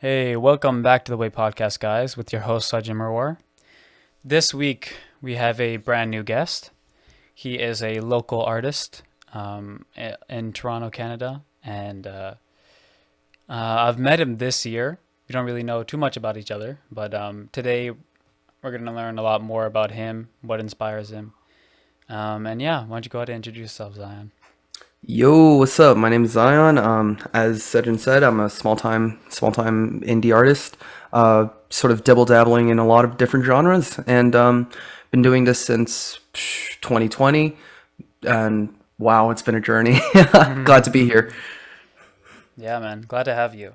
Hey, welcome back to the Way Podcast, guys, with your host, Sajid Marwar. This week, we have a brand new guest. He is a local artist in Toronto, Canada, and I've met him this year. We don't really know too much about each other, but today we're going to learn a lot more about him, what inspires him. And yeah, why don't you go ahead and introduce yourself, Zion? Yo, what's up? My name is Zion. As Sedgen said, I'm a small time indie artist. Sort of dabble dabbling in a lot of different genres, and been doing this since 2020. And wow, it's been a journey. Glad to be here. Yeah, man, glad to have you.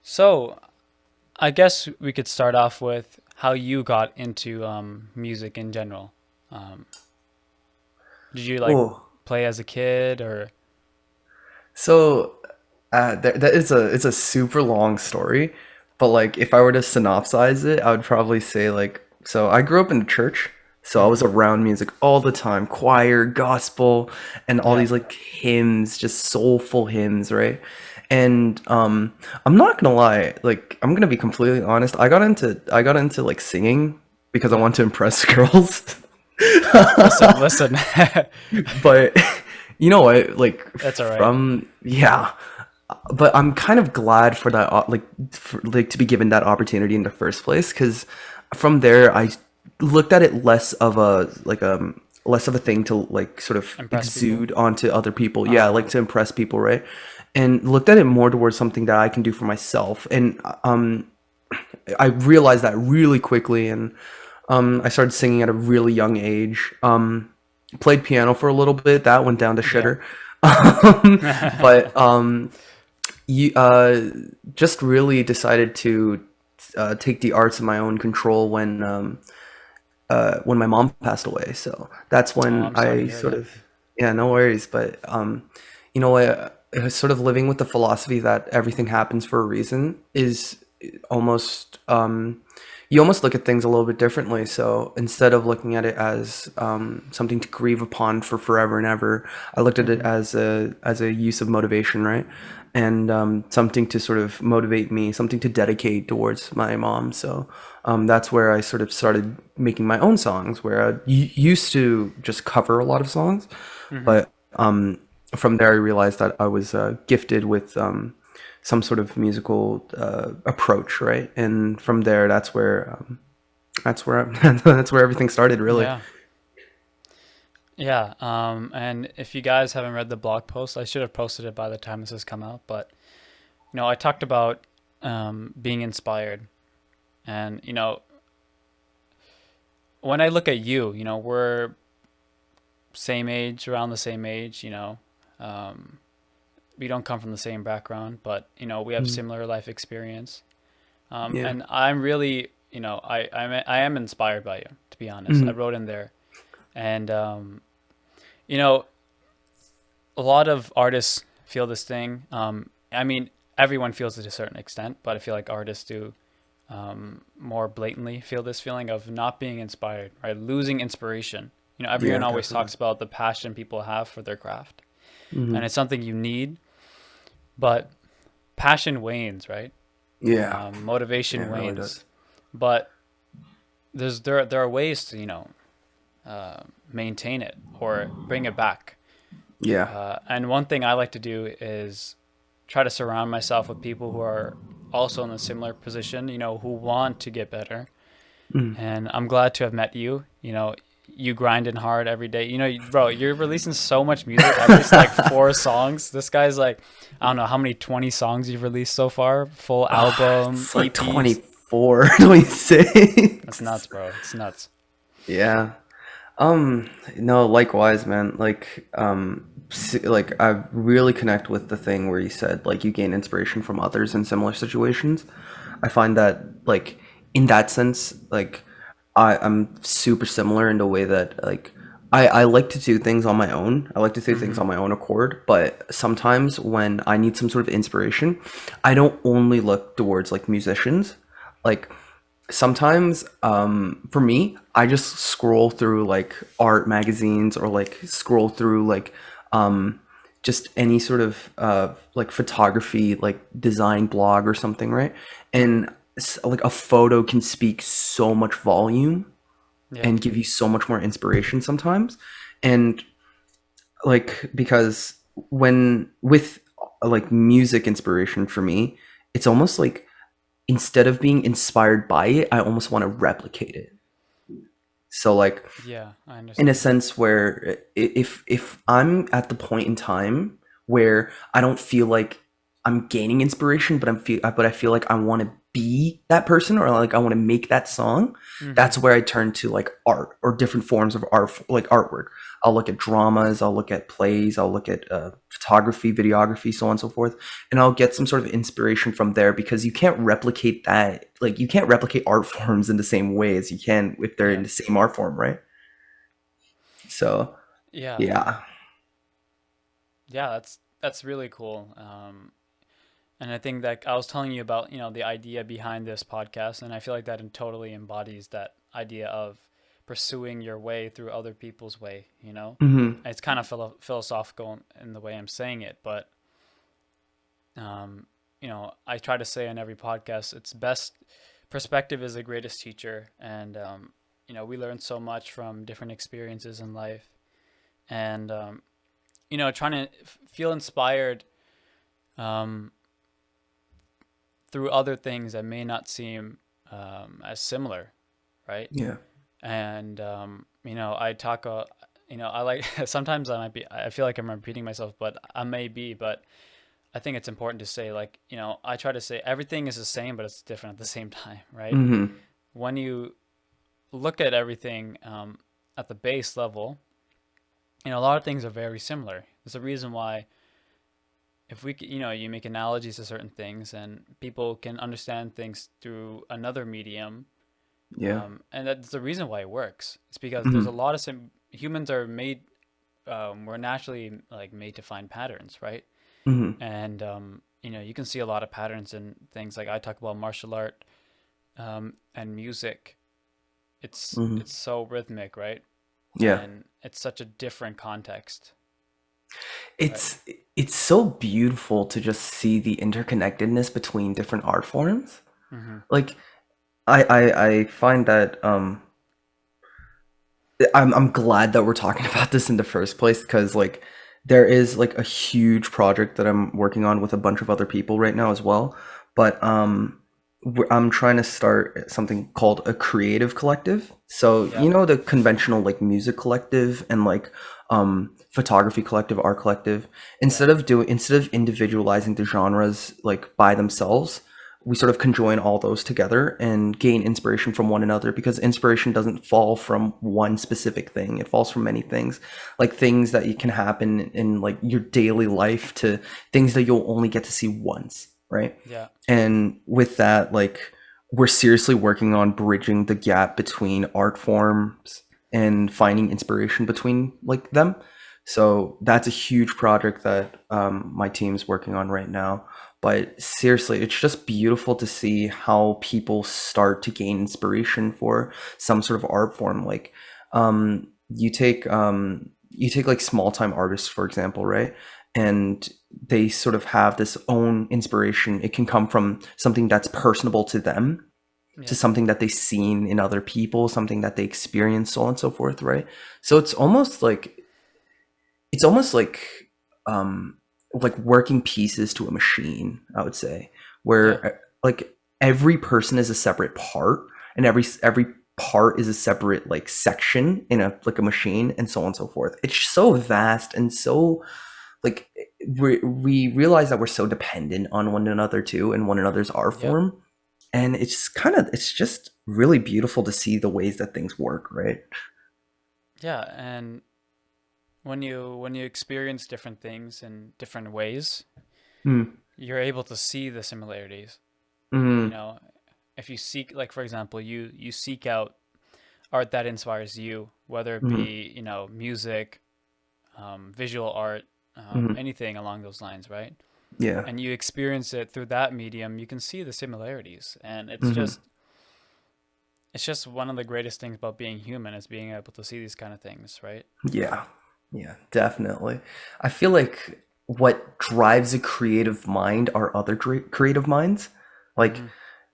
So, I guess we could start off with how you got into music in general. Um, did you like Oh, play as a kid or? so that is a super long story, but like if I were to synopsize it, I would probably say like so I grew up in the church, so I was Hmm. around music all the time, choir, gospel, and all Yeah. these like hymns, just soulful hymns, right? And I'm not gonna lie, like I'm gonna be completely honest. I got into like singing because I Yeah. want to impress girls. Listen, listen. But you know what? Like That's all right. from yeah, but I'm kind of glad for that, like to be given that opportunity in the first place, because from there I looked at it less of a thing to like sort of Impress people. exude onto other people. Yeah, Uh, like to impress people, right? And looked at it more towards something that I can do for myself. And I realized that really quickly, and I started singing at a really young age. Played piano for a little bit. That went down to yeah. shitter. But you just really decided to take the arts in my own control when my mom passed away. So that's Oh, when I'm sorry to I hear sort that. of, yeah, no worries. But you know what? Sort of living with the philosophy that everything happens for a reason is almost you almost look at things a little bit differently. So instead of looking at it as something to grieve upon for forever and ever, I looked at it Hmm. as a use of motivation, right? And something to sort of motivate me, something to dedicate towards my mom. So that's where I sort of started making my own songs, where used to just cover a lot of songs, Hmm. but from there I realized that I was gifted with some sort of musical approach, right? And from there, that's where that's where everything started, really. Yeah. Yeah. And if you guys haven't read the blog post, I should have posted it by the time this has come out. But I talked about being inspired, and when I look at you, we're same age, around the same age. Um, we don't come from the same background, but we have Mm. similar life experience. Yeah. And I'm really, I am inspired by you. To be honest, I Mm. wrote in there, and you know, a lot of artists feel this thing. I mean, everyone feels it to a certain extent, but I feel like artists do more blatantly feel this feeling of not being inspired, right? Losing inspiration. Everyone Yeah, always definitely. talks about the passion people have for their craft, and Hmm. it's something you need, but passion wanes, right? Yeah. Yeah, Motivation it really wanes, does. but there are ways to maintain it or bring it back. Yeah. And one thing I like to do is try to surround myself with people who are also in a similar position, who want to get better. Mm. And I'm glad to have met you. You grinding hard every day. Bro, you're releasing so much music. At least like four songs. This guy's like, I don't know how many 20 songs you've released so far. Full album, It's like EPs. 24, 26. That's nuts, bro. It's nuts. Yeah. No, likewise, man. Like I really connect with the thing where you said like you gain inspiration from others in similar situations. I find that like in that sense, like I'm super similar in the way that like I like to do things on my own. I like to do things Mm-hmm. on my own accord, but sometimes when I need some sort of inspiration, I don't only look towards like musicians. Like sometimes for me I just scroll through like art magazines or like scroll through like um just any sort of like photography, like design blog or something, right? And like a photo can speak so much volume Yeah. and give you so much more inspiration sometimes. And like because when with like music inspiration for me, it's almost like instead of being inspired by it, I almost want to replicate it. So like Yeah, I in a understand. sense where if I'm at the point in time where I don't feel like I'm gaining inspiration, but I feel like I want to be that person, or like I want to make that song, Mm-hmm. that's where I turn to like art or different forms of art, like artwork. I'll look at dramas, I'll look at plays, I'll look at photography, videography, so on and so forth, and I'll get some sort of inspiration from there, because you can't replicate that. Like you can't replicate art forms in the same way as you can if they're in Yeah. the same art form, right? So Yeah. yeah. Yeah, that's really cool. And I think that I was telling you about, the idea behind this podcast, and I feel like that totally embodies that idea of pursuing your way through other people's way, you know? Hmm. It's kind of philosophical in the way I'm saying it, but um, I try to say on every podcast, it's best perspective is the greatest teacher, and we learn so much from different experiences in life, and trying to feel inspired um, through other things that may not seem as similar, right? Yeah. And I talk, I like sometimes I feel like I'm repeating myself, but I may be, but I think it's important to say, like, I try to say everything is the same, but it's different at the same time, right? Hmm. When you look at everything at the base level, a lot of things are very similar. There's a reason why if you make analogies to certain things and people can understand things through another medium, Yeah. and that's the reason why it works. It's because there's a Hmm. lot of humans are made, we're naturally like made to find patterns, right? Hmm. And you can see a lot of patterns in things like I talk about martial art and music. Hmm. It's so rhythmic, right? Yeah. And it's such a different context, right? It's it's so beautiful to just see the interconnectedness between different art forms. Mm-hmm. Like I find that I'm glad that we're talking about this in the first place, because like there is like a huge project that I'm working on with a bunch of other people right now as well. But I'm trying to start something called a creative collective. So Yeah, you know the conventional like music collective and like photography collective, art collective. yeah, Instead of individualizing the genres like by themselves, we sort of conjoin all those together and gain inspiration from one another, because inspiration doesn't fall from one specific thing. It falls from many things, like things that you can happen in like your daily life to things that you'll only get to see once, right? yeah, And with that, like we're seriously working on bridging the gap between art forms and finding inspiration between like them. So that's a huge project that my team's working on right now. But seriously, it's just beautiful to see how people start to gain inspiration for some sort of art form. Like you take like small time artists, for example, right? And they sort of have this own inspiration. It can come from something that's personable to them, to yeah, something that they've seen in other people, something that they experience, so on and so forth, right? So it's almost like working pieces to a machine, I would say, yeah, where like every person is a separate part, and every part is a separate like section in a like a machine, and so on and so forth. It's so vast and so like we realize that we're so dependent on one another too, and one another's art yep, form, and it's just really beautiful to see the ways that things work, right? yeah. And when you experience different things in different ways, Mm. you're able to see the similarities. You Mm. know, if you seek, like for example, you seek out art that inspires you, whether it Mm. be music, visual art, Mm. anything along those lines, right? Yeah. And you experience it through that medium, you can see the similarities, and Mm-hmm. it's just one of the greatest things about being human is being able to see these kind of things, right? Yeah. Yeah, definitely. I feel like what drives a creative mind are other creative minds. Like Mm-hmm.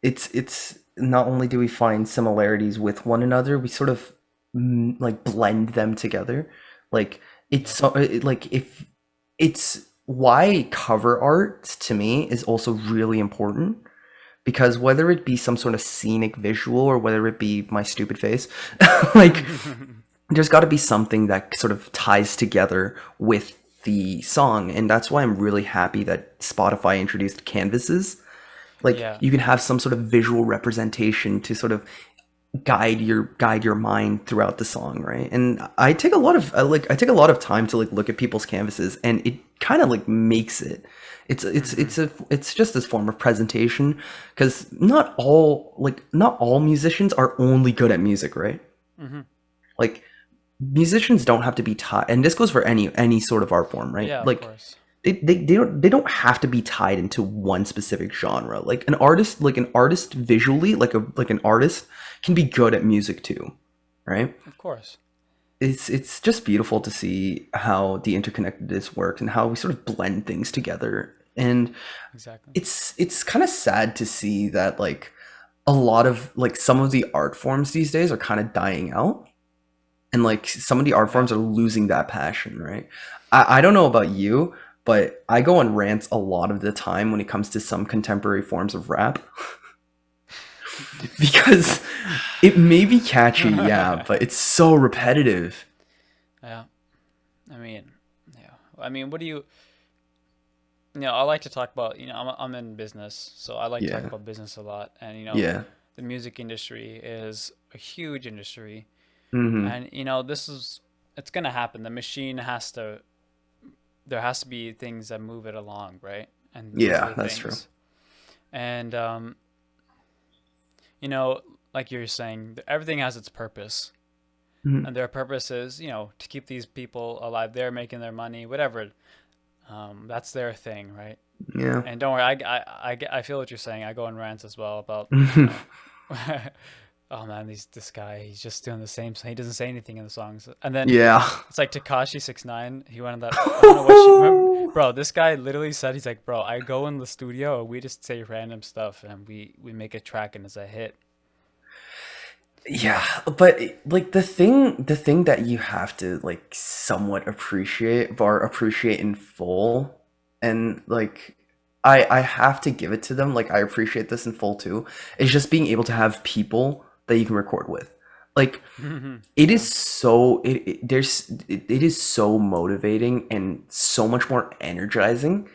it's not only do we find similarities with one another, we sort of like blend them together. Like it's Yep. so like if it's why cover art to me is also really important, because whether it be some sort of scenic visual or whether it be my stupid face, like there's got to be something that sort of ties together with the song. And that's why I'm really happy that Spotify introduced canvases. Like Yeah. you can have some sort of visual representation to sort of guide your mind throughout the song, right? And I take a lot of I take a lot of time to like look at people's canvases, and it kind of like makes it. Mm-hmm. It's just this form of presentation, because not all musicians are only good at music, right? Mm-hmm. Like musicians don't have to be tied, and this goes for any sort of art form, right? Yeah, of Like course. they don't have to be tied into one specific genre. Like an artist visually, like an artist can be good at music too, right? Of course. It's just beautiful to see how the interconnectedness works and how we sort of blend things together. And Exactly. it's kind of sad to see that like a lot of like some of the art forms these days are kind of dying out, and like some of the art Yeah. forms are losing that passion, right? I don't know about you, but I go on rants a lot of the time when it comes to some contemporary forms of rap. Because it may be catchy, yeah, but it's so repetitive. Yeah. I mean, yeah. I mean, what do you? I like to talk about. I'm in business, so I like to talk Yeah, about business a lot. And yeah. the music industry is a huge industry, Hmm. and it's gonna happen. The machine has to. There has to be things that move it along, right? And these are Yeah, the that's true. things. And you know, like you're saying, everything has its purpose, Hmm. and their purpose is, to keep these people alive. They're making their money, whatever. That's their thing, right? Yeah. And don't worry, I feel what you're saying. I go on rants as well about. Oh man, this guy, he's just doing the same. He doesn't say anything in the songs, and then Yeah. it's like Takashi 69. He went on that. I don't know what she remember, bro. This guy literally said, he's like, bro, I go in the studio and we just say random stuff and we make a track and it's a hit. Yeah, but like the thing that you have to like somewhat appreciate or appreciate in full, and like I have to give it to them, like I appreciate this in full too, is just being able to have people that you can record with. Like it is Yeah, so it is so motivating and so much more energizing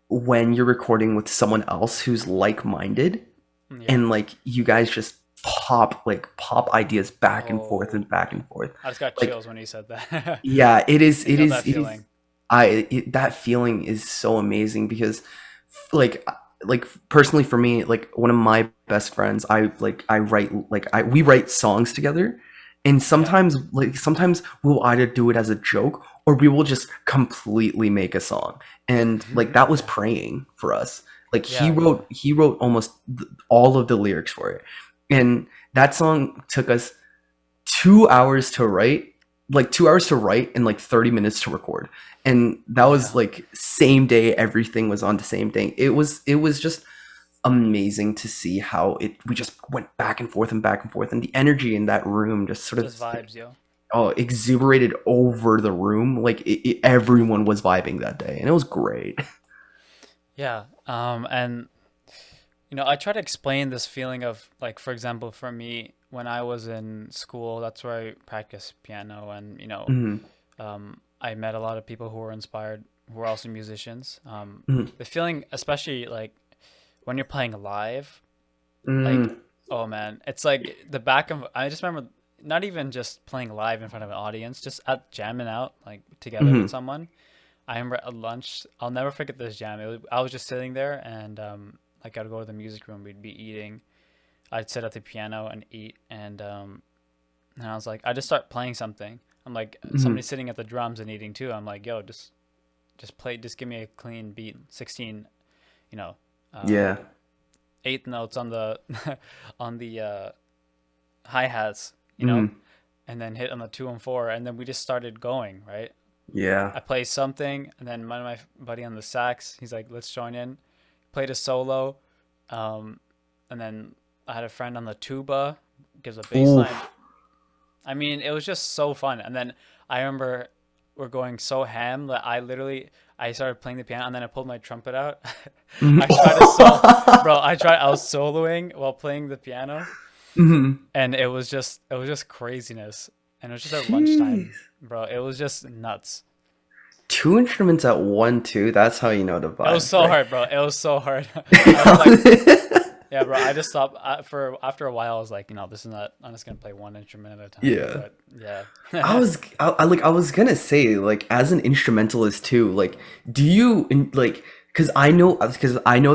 when you're recording with someone else who's like-minded, yeah. and like you guys just pop ideas back and forth Oh and back man, and forth. I just got Like chills when he said that. yeah, it is You it know is that it is feeling. that feeling is so amazing, because like like personally for me, like one of my best friends, I write like I we write songs together, and Yeah. sometimes we'll either do it as a joke or we will just completely make a song. And like that was Yeah. praying for us. Like he Yeah. Yeah. wrote he wrote almost all of the lyrics for it. And that song took us 2 hours to write, like 2 hours to write and like 30 minutes to record. And that was Yeah. like same day, everything was on the same thing. It was just amazing to see how it we just went back and forth and back and forth, and the energy in that room just sort of Just like vibes, yo. exuberated over the room. Like everyone was vibing that day, and it was great. Yeah. And I try to explain this feeling of, like, for example, for me, when I was in school, that's where I practiced piano, and Hmm. I met a lot of people who were inspired, who were also musicians. Hmm. The feeling, especially like when you're playing live, like, Hmm. oh man, it's like the back of. I just remember not even just playing live in front of an audience, just at jamming out like together with Hmm. someone. I remember at lunch, I'll never forget this jam. I was just sitting there, and like I'd go to the music room, we'd be eating. I'd sit at the piano and eat, and I was like, I just start playing something. I'm like, Hmm. somebody's sitting at the drums and eating too. I'm like, yo, just play, just give me a clean beat, 16, you know, Yeah. um, eighth notes on the on the hi hats, Hmm. and then hit on the two and four, and then we just started going, right? Yeah. I play something, and then one of my buddy on the sax, he's like, "Let's join in." Played a solo, um, and then I had a friend on the tuba, gives a bass line. Oof. I mean, it was just so fun. And then I remember we're going so ham that I started playing the piano, and then I pulled my trumpet out. Mhm. I tried to solo, bro. I was soloing while playing the piano, Mhm. and it was just craziness. And it was just at lunchtime, Jeez. bro. It was just nuts. Two instruments at one, two. That's how you know the It was vibe, so right? hard, bro. It was so hard. I was like, yeah, bro. I just stopped for after a while. I was like, this is not. I'm just gonna play one instrument at a time. Yeah. But yeah, I was gonna say, like, as an instrumentalist too, like, do you like, because I know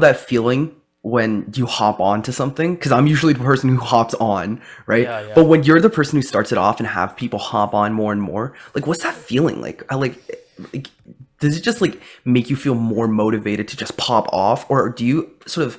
that feeling when you hop on to something, because I'm usually the person who hops on, right? yeah, But yeah. when you're the person who starts it off and have people hop on more and more, like, what's that feeling like? Like, does it just like make you feel more motivated to just pop off, or do you sort of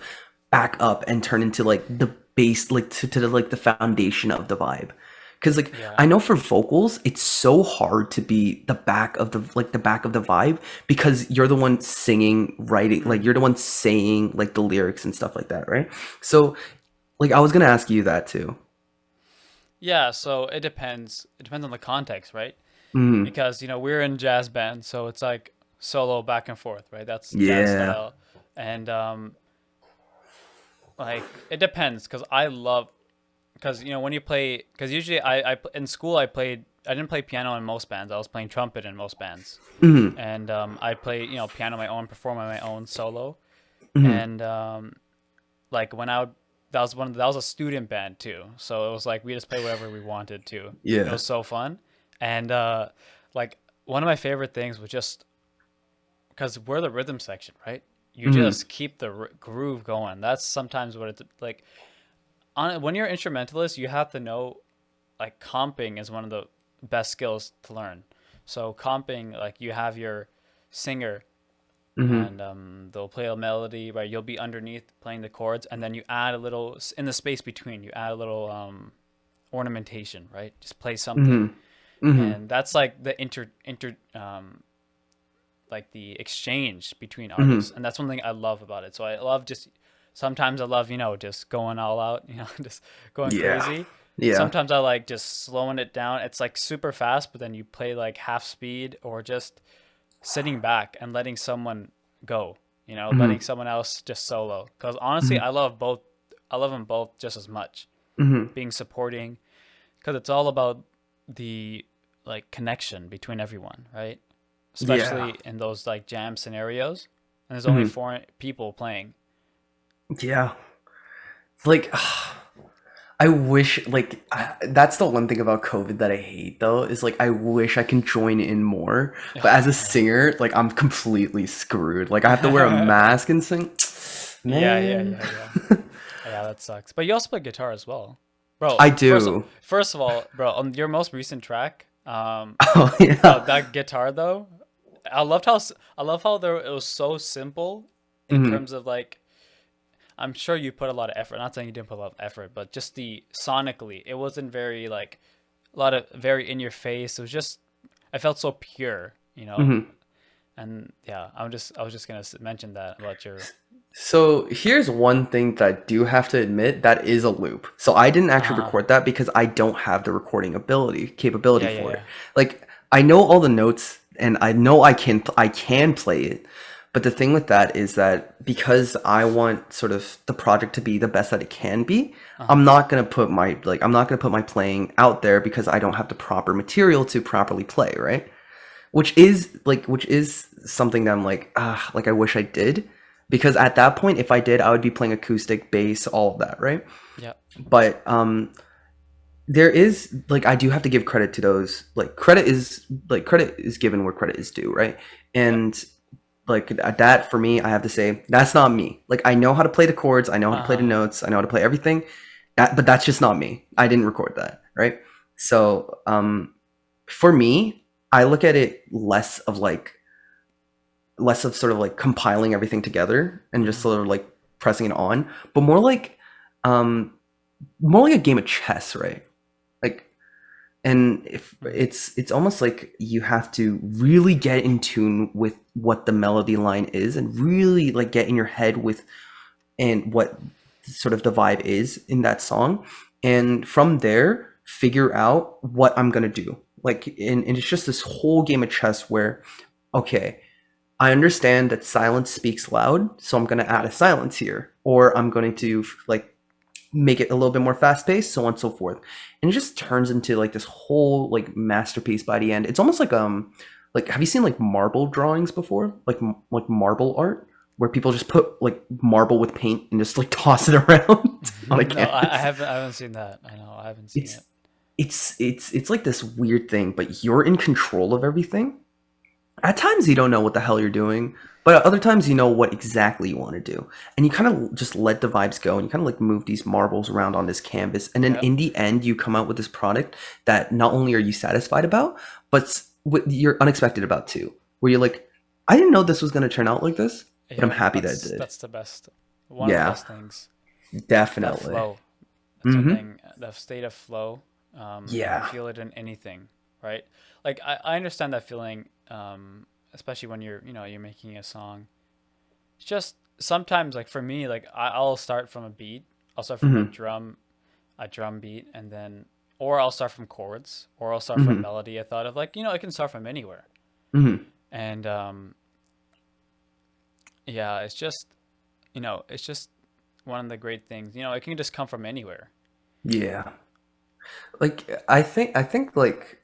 back up and turn into like the base, like to the, like the foundation of the vibe? Because like Yeah. I know for vocals, it's so hard to be the back of the back of the vibe because you're the one singing, writing, like Mm. you're the one saying like the lyrics and stuff like that, right? So like I was gonna ask you that too. Yeah, so it depends. It depends on the context, right? Mm, Because, we're in jazz band, so it's like solo back and forth, right? That's jazz yeah. style. And like it depends cuz I love cuz when you play cuz usually in school I didn't play piano in most bands. I was playing trumpet in most bands. Mm, And I play, piano on my own, perform on my own solo. mm, And like when I would that was a student band too, so it was like we just play whatever we wanted to. It yeah. was so fun. And like one of my favorite things was just because we're the rhythm section, right? You Mm, just keep the groove going. That's sometimes what it's like. When you're an instrumentalist, you have to know, like, comping is one of the best skills to learn. So comping, like, you have your singer, mm, and they'll play a melody, right? You'll be underneath playing the chords, and then you add a little in the space between. You add a little ornamentation, right? Just play something, mm, mm, and that's like the like the exchange between artists, mm. and that's one thing I love about it. So I love just sometimes I love just going all out, just going Yeah. crazy. Yeah. Sometimes I like just slowing it down. It's like super fast, but then you play like half speed or just sitting back and letting someone go, letting Mm, someone else just solo. Because honestly, mm, I love both. I love them both just as much. mm. Being supporting, because it's all about the like connection between everyone, right? Yeah. Especially in those like jam scenarios, and there's only Mm, four people playing. yeah. Like I wish, like, that's the one thing about COVID that I hate, though, is like, I wish I can join in more. But as a singer, like, I'm completely screwed. Like, I have to wear a mask and sing. Yeah, yeah, Man. yeah, yeah. Yeah, that sucks. But you also play guitar as well, bro. I First, do. first of all, bro, on your most recent track, Oh, bro, yeah. that guitar though, I love how there it was so simple in Hmm. terms of like I'm sure you put a lot of effort. Not saying you didn't put a lot of effort, but just the sonically, it wasn't very like a lot of very in your face. It was just I felt so pure. Hmm. And yeah, I was just gonna mention that about your So here's one thing that I do have to admit that is a loop. So I didn't actually uh record that because I don't have the recording capability yeah, yeah, for it. yeah. Like I know all the notes and I know I can play it. But the thing with that is that because I want sort of the project to be the best that it can be, Uh-huh. I'm not gonna put my playing out there because I don't have the proper material to properly play, right? Which is something that I'm like, like I wish I did. Because at that point, if I did, I would be playing acoustic, bass, all of that, right? Yeah. But there is like I do have to give credit to those. Credit is given where credit is due, right? Yep. And like that for me, I have to say that's not me. Like I know how to play the chords, I know how to play the Uh-huh. notes, I know how to play everything. But that's just not me. I didn't record that, right? So for me, I look at it less of sort of like compiling everything together and just Hmm. sort of like pressing it on, but more like a game of chess, right? Like And if Mm-hmm. it's almost like you have to really get in tune with what the melody line is and really like get in your head with and what sort of the vibe is in that song, and from there figure out what I'm gonna do. Like, and it's just this whole game of chess where, okay, I understand that silence speaks loud, so I'm gonna add Yeah. a silence here, or I'm going to like make it a little bit more fast paced, so on and so forth. And it just turns into like this whole like masterpiece by the end. It's almost like have you seen like marble drawings before? Like marble art where people just put like marble with paint and just like toss it around on a No, I canvas. haven't. I haven't seen that. I know. I haven't seen It's it. it's like this weird thing, but you're in control of everything. At times you don't know what the hell you're doing, but at other times you know what exactly you want to do. And you kind of just let the vibes go and you kind of like move these marbles around on this canvas. And then Yeah. in the end, you come out with this product that not only are you satisfied about, but you're unexpected about too. Where you're like, I didn't know this was going to turn out like this, but I'm Yep. happy that it That's did. that's the best. One of the Yeah, best things. That definitely. flow. That's the Mm-hmm. thing. The state of flow. You can Yeah. feel it in anything, right? Like I understand that feeling. Especially when you're making a song. It's just sometimes like for me, like I'll start from a beat. I'll start from Mm-hmm. a drum beat, and then or I'll start from chords, or I'll start from Mm-hmm. melody. I thought of like I can start from anywhere, Mm-hmm. and yeah, it's just one of the great things. It can just come from anywhere. Yeah. Like I think like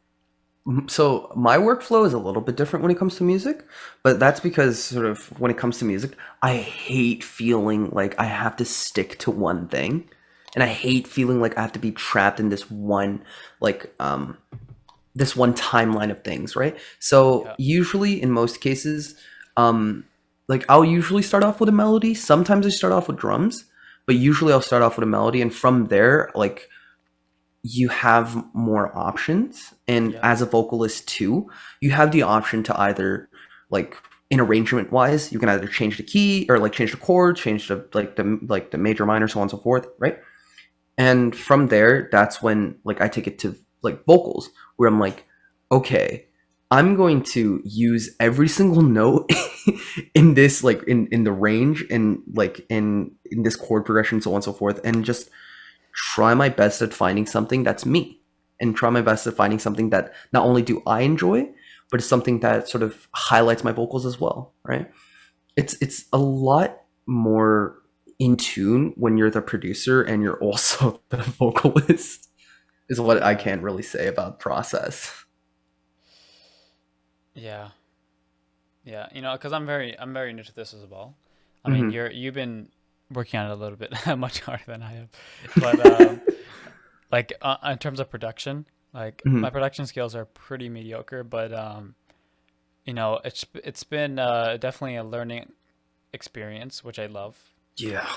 so my workflow is a little bit different when it comes to music, but that's because sort of when it comes to music, I hate feeling like I have to stick to one thing. And I hate feeling like I have to be trapped in like this one timeline of things, right? So Yeah. usually in most cases, um like I'll usually start off with a melody. Sometimes I start off with drums, but usually I'll start off with a melody and from there like you have more options, and Yeah. as a vocalist too you have the option to either like in arrangement wise you can either change the key or like change the chord, change the major minor, so on and so forth, right? And from there that's when like I take it to like vocals where I'm like, okay, I'm going to use every single note in this like in the range and like in this chord progression, so on and so forth, and just try my best at finding something that's me, and try my best at finding something that not only do I enjoy, but it's something that sort of highlights my vocals as well, right? It's a lot more in tune when you're the producer and you're also the vocalist, is what I Yeah. can't really say about process. Yeah. Yeah. Because I'm very new to this as well. I mean, Hmm. you've been working on it a little bit much harder than I have, but like in terms of production, like my Hmm. production skills are pretty mediocre, but it's been definitely a learning experience, which I love. Yeah.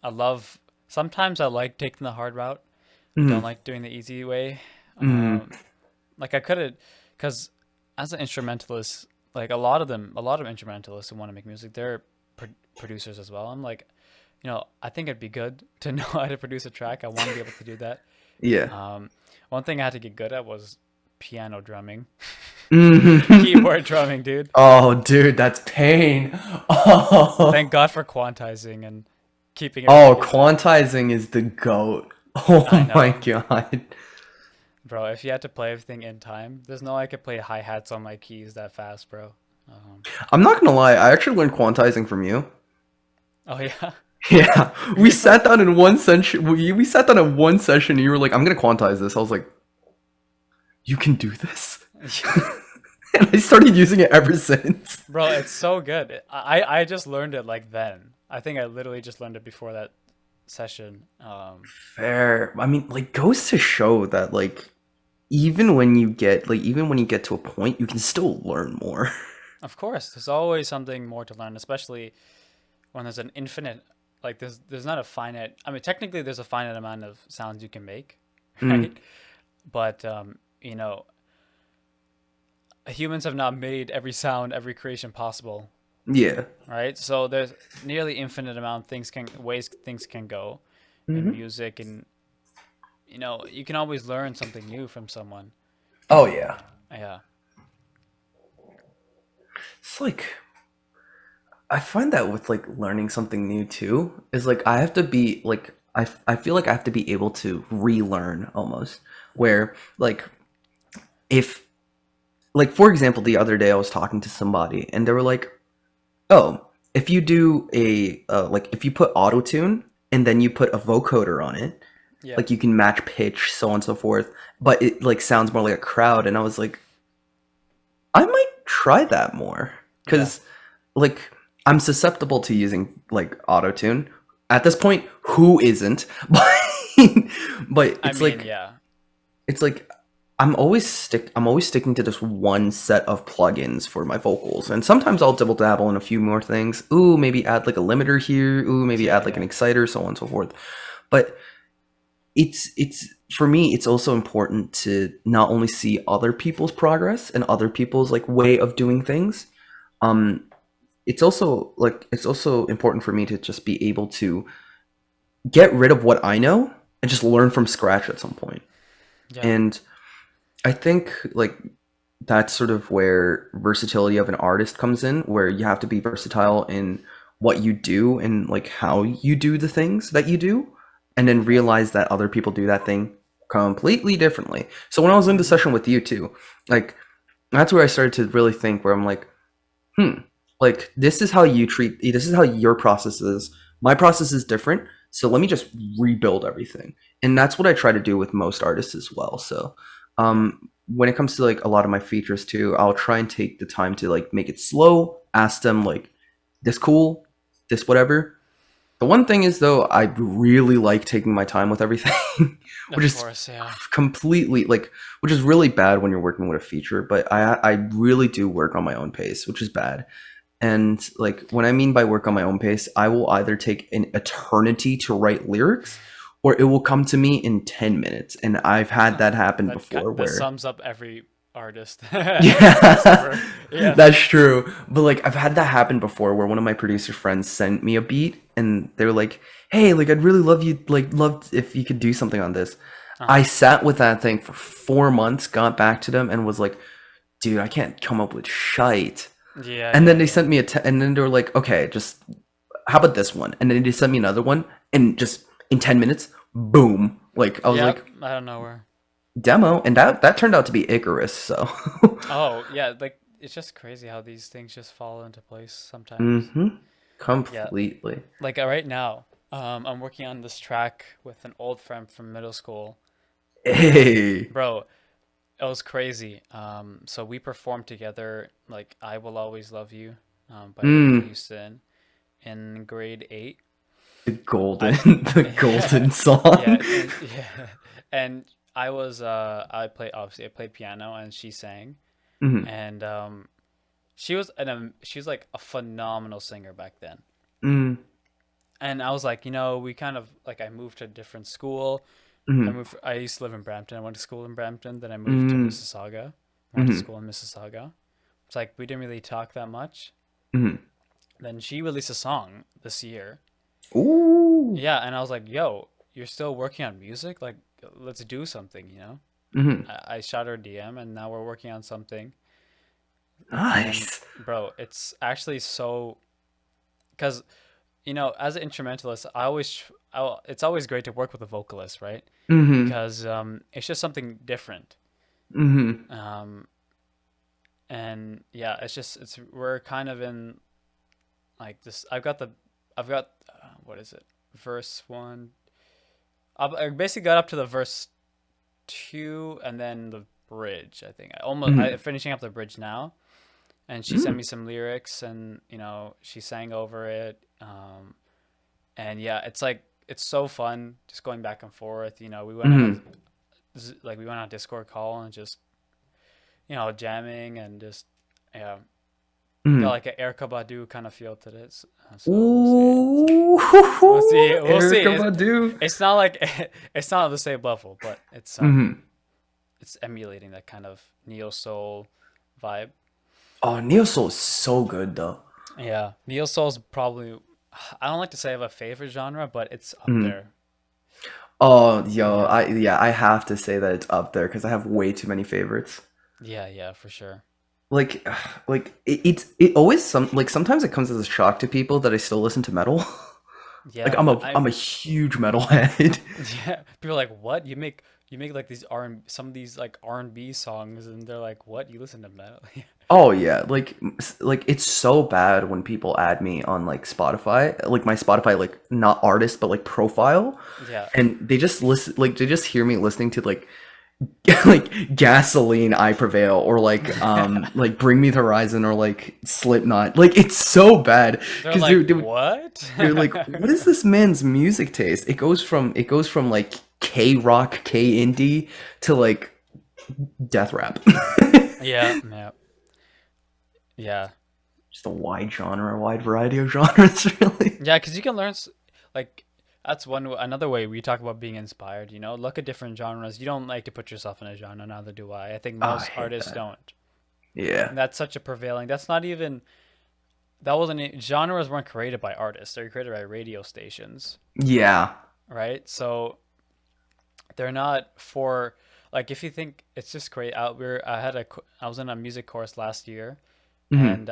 I love Sometimes I like taking the hard route. I don't Hmm. like doing the easy way. Hmm. Like I could have, because as an instrumentalist, like a lot of instrumentalists who want to make music, they're producers as well. I'm like, I think it'd be good to know how to produce a track. I want to be able to do that. Yeah. Um, One thing I had to get good at was piano drumming, Hmm. keyboard drumming, dude. Oh, dude, that's pain. Thank Oh. God for quantizing and keeping Oh, everything in time. quantizing is the goat. I Oh my know, god. bro. If you had to play everything in time, there's no way I could play hi hats on my keys that fast, bro. Um, I'm not gonna lie, I actually learned quantizing from you. oh yeah, Yeah, we really? sat down in one session. We sat down in one session, and you were like, "I'm gonna quantize this." I was like, "You can do this," and I started using it ever since. Bro, it's so good. I just learned it like then. I think I literally just learned it before that session. Fair. I mean, like, goes to show that like even when you get to a point, you can still learn more. Of course, there's always something more to learn, especially when there's an infinite, like there's not a finite. I mean, technically there's a finite amount of sounds you can make, Mm, right? But you know, humans have not made every sound, every creation possible, yeah. right? So there's nearly infinite amount of ways things can go in Hmm. music, and you can always learn something new from someone. Oh yeah. Yeah. It's like I find that with like learning something new too is like I have to be like I feel like I have to be able to relearn almost where like if like for example the other day I was talking to somebody and they were like, "Oh, if you do a like if you put auto tune and then you put a vocoder on it, Yeah. like you can match pitch so on and so forth, but it like sounds more like a crowd." And I was like, I might try that more Yeah. because like I'm susceptible to using like autotune. At this point, who isn't? But I mean, yeah. it's like I'm always sticking to this one set of plugins for my vocals. And sometimes I'll double dabble in a few more things. Ooh, maybe add like a limiter here. Ooh, maybe Yeah. add like an Yeah. exciter, so on and so forth. But it's for me it's also important to not only see other people's progress and other people's like way of doing things. um it's also important for me to just be able to get rid of what I know and just learn from scratch at some point. Yeah. And I think like that's sort of where versatility of an artist comes in, where you have to be versatile in what you do and like how you do the things that you do, and then Yeah. realize that other people do that thing completely differently. So when I was in the Hmm. session with you too, like that's where I started to really think where I'm like, like this is how you treat this is how your process is. My process is different. So let me just rebuild everything. And that's what I try to do with most artists as well. So Yeah. when it comes to like a lot of my features too, I'll try and take the time to like make it slow, ask them like this cool, this whatever. The one thing is though, I really like taking my time with everything, which Of is course. Yeah. completely like which is really bad when you're working with a feature, but I really do work on my own pace, which is bad. And like when I mean by work on my own pace, I will either take an eternity to write lyrics or it will come to me in 10 minutes. And I've had that happen before That where sums up every artist, every artist yeah, ever. Yeah. that's true. But like I've had that happen before where one of my producer friends sent me a beat and they were like, "Hey, like I'd really love if you could do something on this." Uh I huh. sat with that thing for 4 months, got back to them and was like, "Dude, I can't come up with shite." Yeah. And then Yeah. they Yeah. sent me and then they were like, "Okay, just how about this one?" And then they sent me another one and just in 10 minutes, boom. Like I was Yep. like, I don't know where. demo, and that turned out to be Icarus, so Oh yeah. Like it's just crazy how these things just fall into place sometimes. mhm. Yeah. Completely. Like right now, I'm working on this track with an old friend from middle school, and Hey. bro, it was crazy. So we performed together, like "I Will Always Love You," by Whitney Mm, Houston in grade 8. the golden I, the yeah, golden song. yeah, and yeah, and I played obviously I played piano and she sang, Mhm. and she was like a phenomenal singer back then. Mm, And I was like, we kind of like I moved to a different school. mhm. I used to live in Brampton. I went to school in Brampton. Then I moved to Mm, Mississauga. Went to mhm. school in Mississauga. It's like we didn't really talk that much. Mhm. Then she released a song this year. Ooh. Yeah, and I was like, "Yo, you're still working on music? Like, let's do something." Mhm. I shot her a DM, and now we're working on something. And Nice. bro, it's actually so because as an instrumentalist, it's always great to work with a vocalist, right? Mhm. Because it's just something different. Mhm. Um, and yeah, it's we're kind of in like this. I've got what is it? Verse one. I basically got up to the verse two, and then the bridge. I think I Mhm. finishing up the bridge now, and she sent Mm. me some lyrics, and she sang over it. And yeah, it's so fun just going back and forth. We went on Mhm. we went on a Discord call and just jamming and just yeah, got Mhm. like an Erykah Badu kind of feel to this. So we'll see. Ooh. We'll see. We'll see. Erica Badu. It's not like it's not the same level, but Mhm. it's emulating that kind of neo soul vibe. Oh, Neo Soul is so good though. Yeah, neo soul's probably I don't like to say I have a favorite genre, but it's up Mhm. there. Oh, yo, Yeah, I have to say that it's up there because I have way too many favorites. yeah, yeah, for sure. Like, it always sometimes it comes as a shock to people that I still listen to metal. Like Yeah, I'm a huge metalhead. yeah. People are like, what? You make like these some of these like R&B songs, and they're like, what? You listen to metal? Oh yeah, like it's so bad when people add me on like Spotify, like my Spotify like not artist but like profile, Yeah, and they just listen like they just hear me listening to like like Gasoline I Prevail or like Bring Me the Horizon or like Slipknot. Like it's so bad they're because like, what? they're like, what is this man's music taste? It goes from like K rock, K indie to like death rap. Yeah, yeah, yeah, Just a wide genre, a wide variety of genres, really. yeah. Because you can learn like that's another way we talk about being inspired. Look at different genres. You don't like to put yourself in a genre, neither do I. I think Oh, I most hate artists that. don't. Yeah. And that's such a prevailing. That's not even that wasn't genres weren't created by artists. They're created by radio stations, Yeah. right? So they're not for like if you think it's just great out. I was in a music course last year, Hmm. and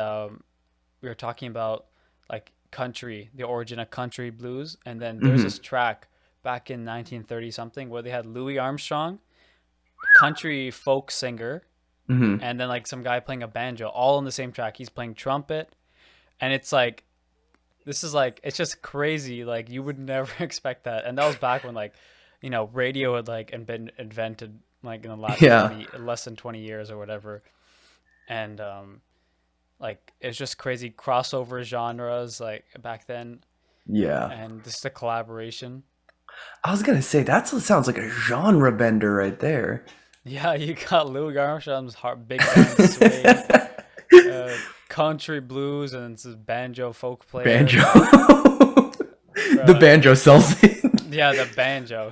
we were talking about like country, the origin of country blues, and then there's Hmm. this track back in 1930 something where they had Louis Armstrong, country folk singer, Hmm. and then like some guy playing a banjo, all on the same track. He's playing trumpet, and it's like this is like it's just crazy. Like you would never expect that, and that was back when like radio had like been invented like in the last Yeah. 20 less than 20 years or whatever, and like it's just crazy crossover genres like back then, Yeah. and just the collaboration. I was gonna say that sounds like a genre bender right there. Yeah, you got Louis Armstrong's big band swing, country blues, and it's this banjo folk player. Banjo. The Bro, banjo sells it. yeah, the banjo.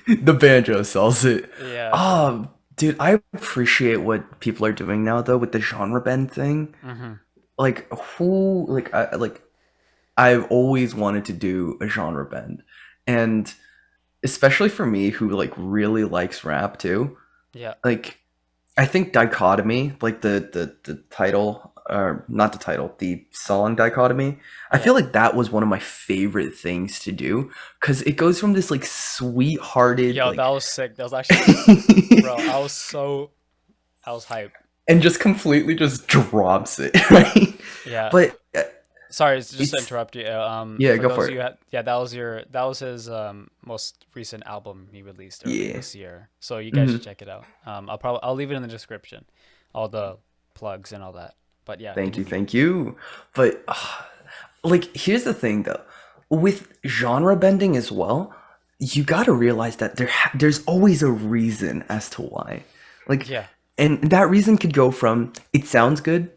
The banjo sells it. Yeah, bro. Dude, I appreciate what people are doing now though with the genre bend thing. Hmm. Like who like I've always wanted to do a genre bend. And especially for me who like really likes rap too. Yeah, Like I think Dichotomy, like the title, or not the title, the song Dichotomy. I yeah. feel like that was one of my favorite things to do because it goes from this like sweet-hearted Yo, that like was sick. That was actually, bro. I was hyped. and just completely just drops it, right? Yeah. But Sorry, just to it's interrupt you. yeah, For go those for of it. you, yeah, that was his most recent album he released earlier Yeah. this year. So you guys should Hmm. check it out. I'll leave it in the description, all the plugs and all that. But yeah, Thank you, continue. thank you. But like, here's the thing though, with genre bending as well, you got to realize that there's always a reason as to why. Like, Yeah. and that reason could go from it sounds good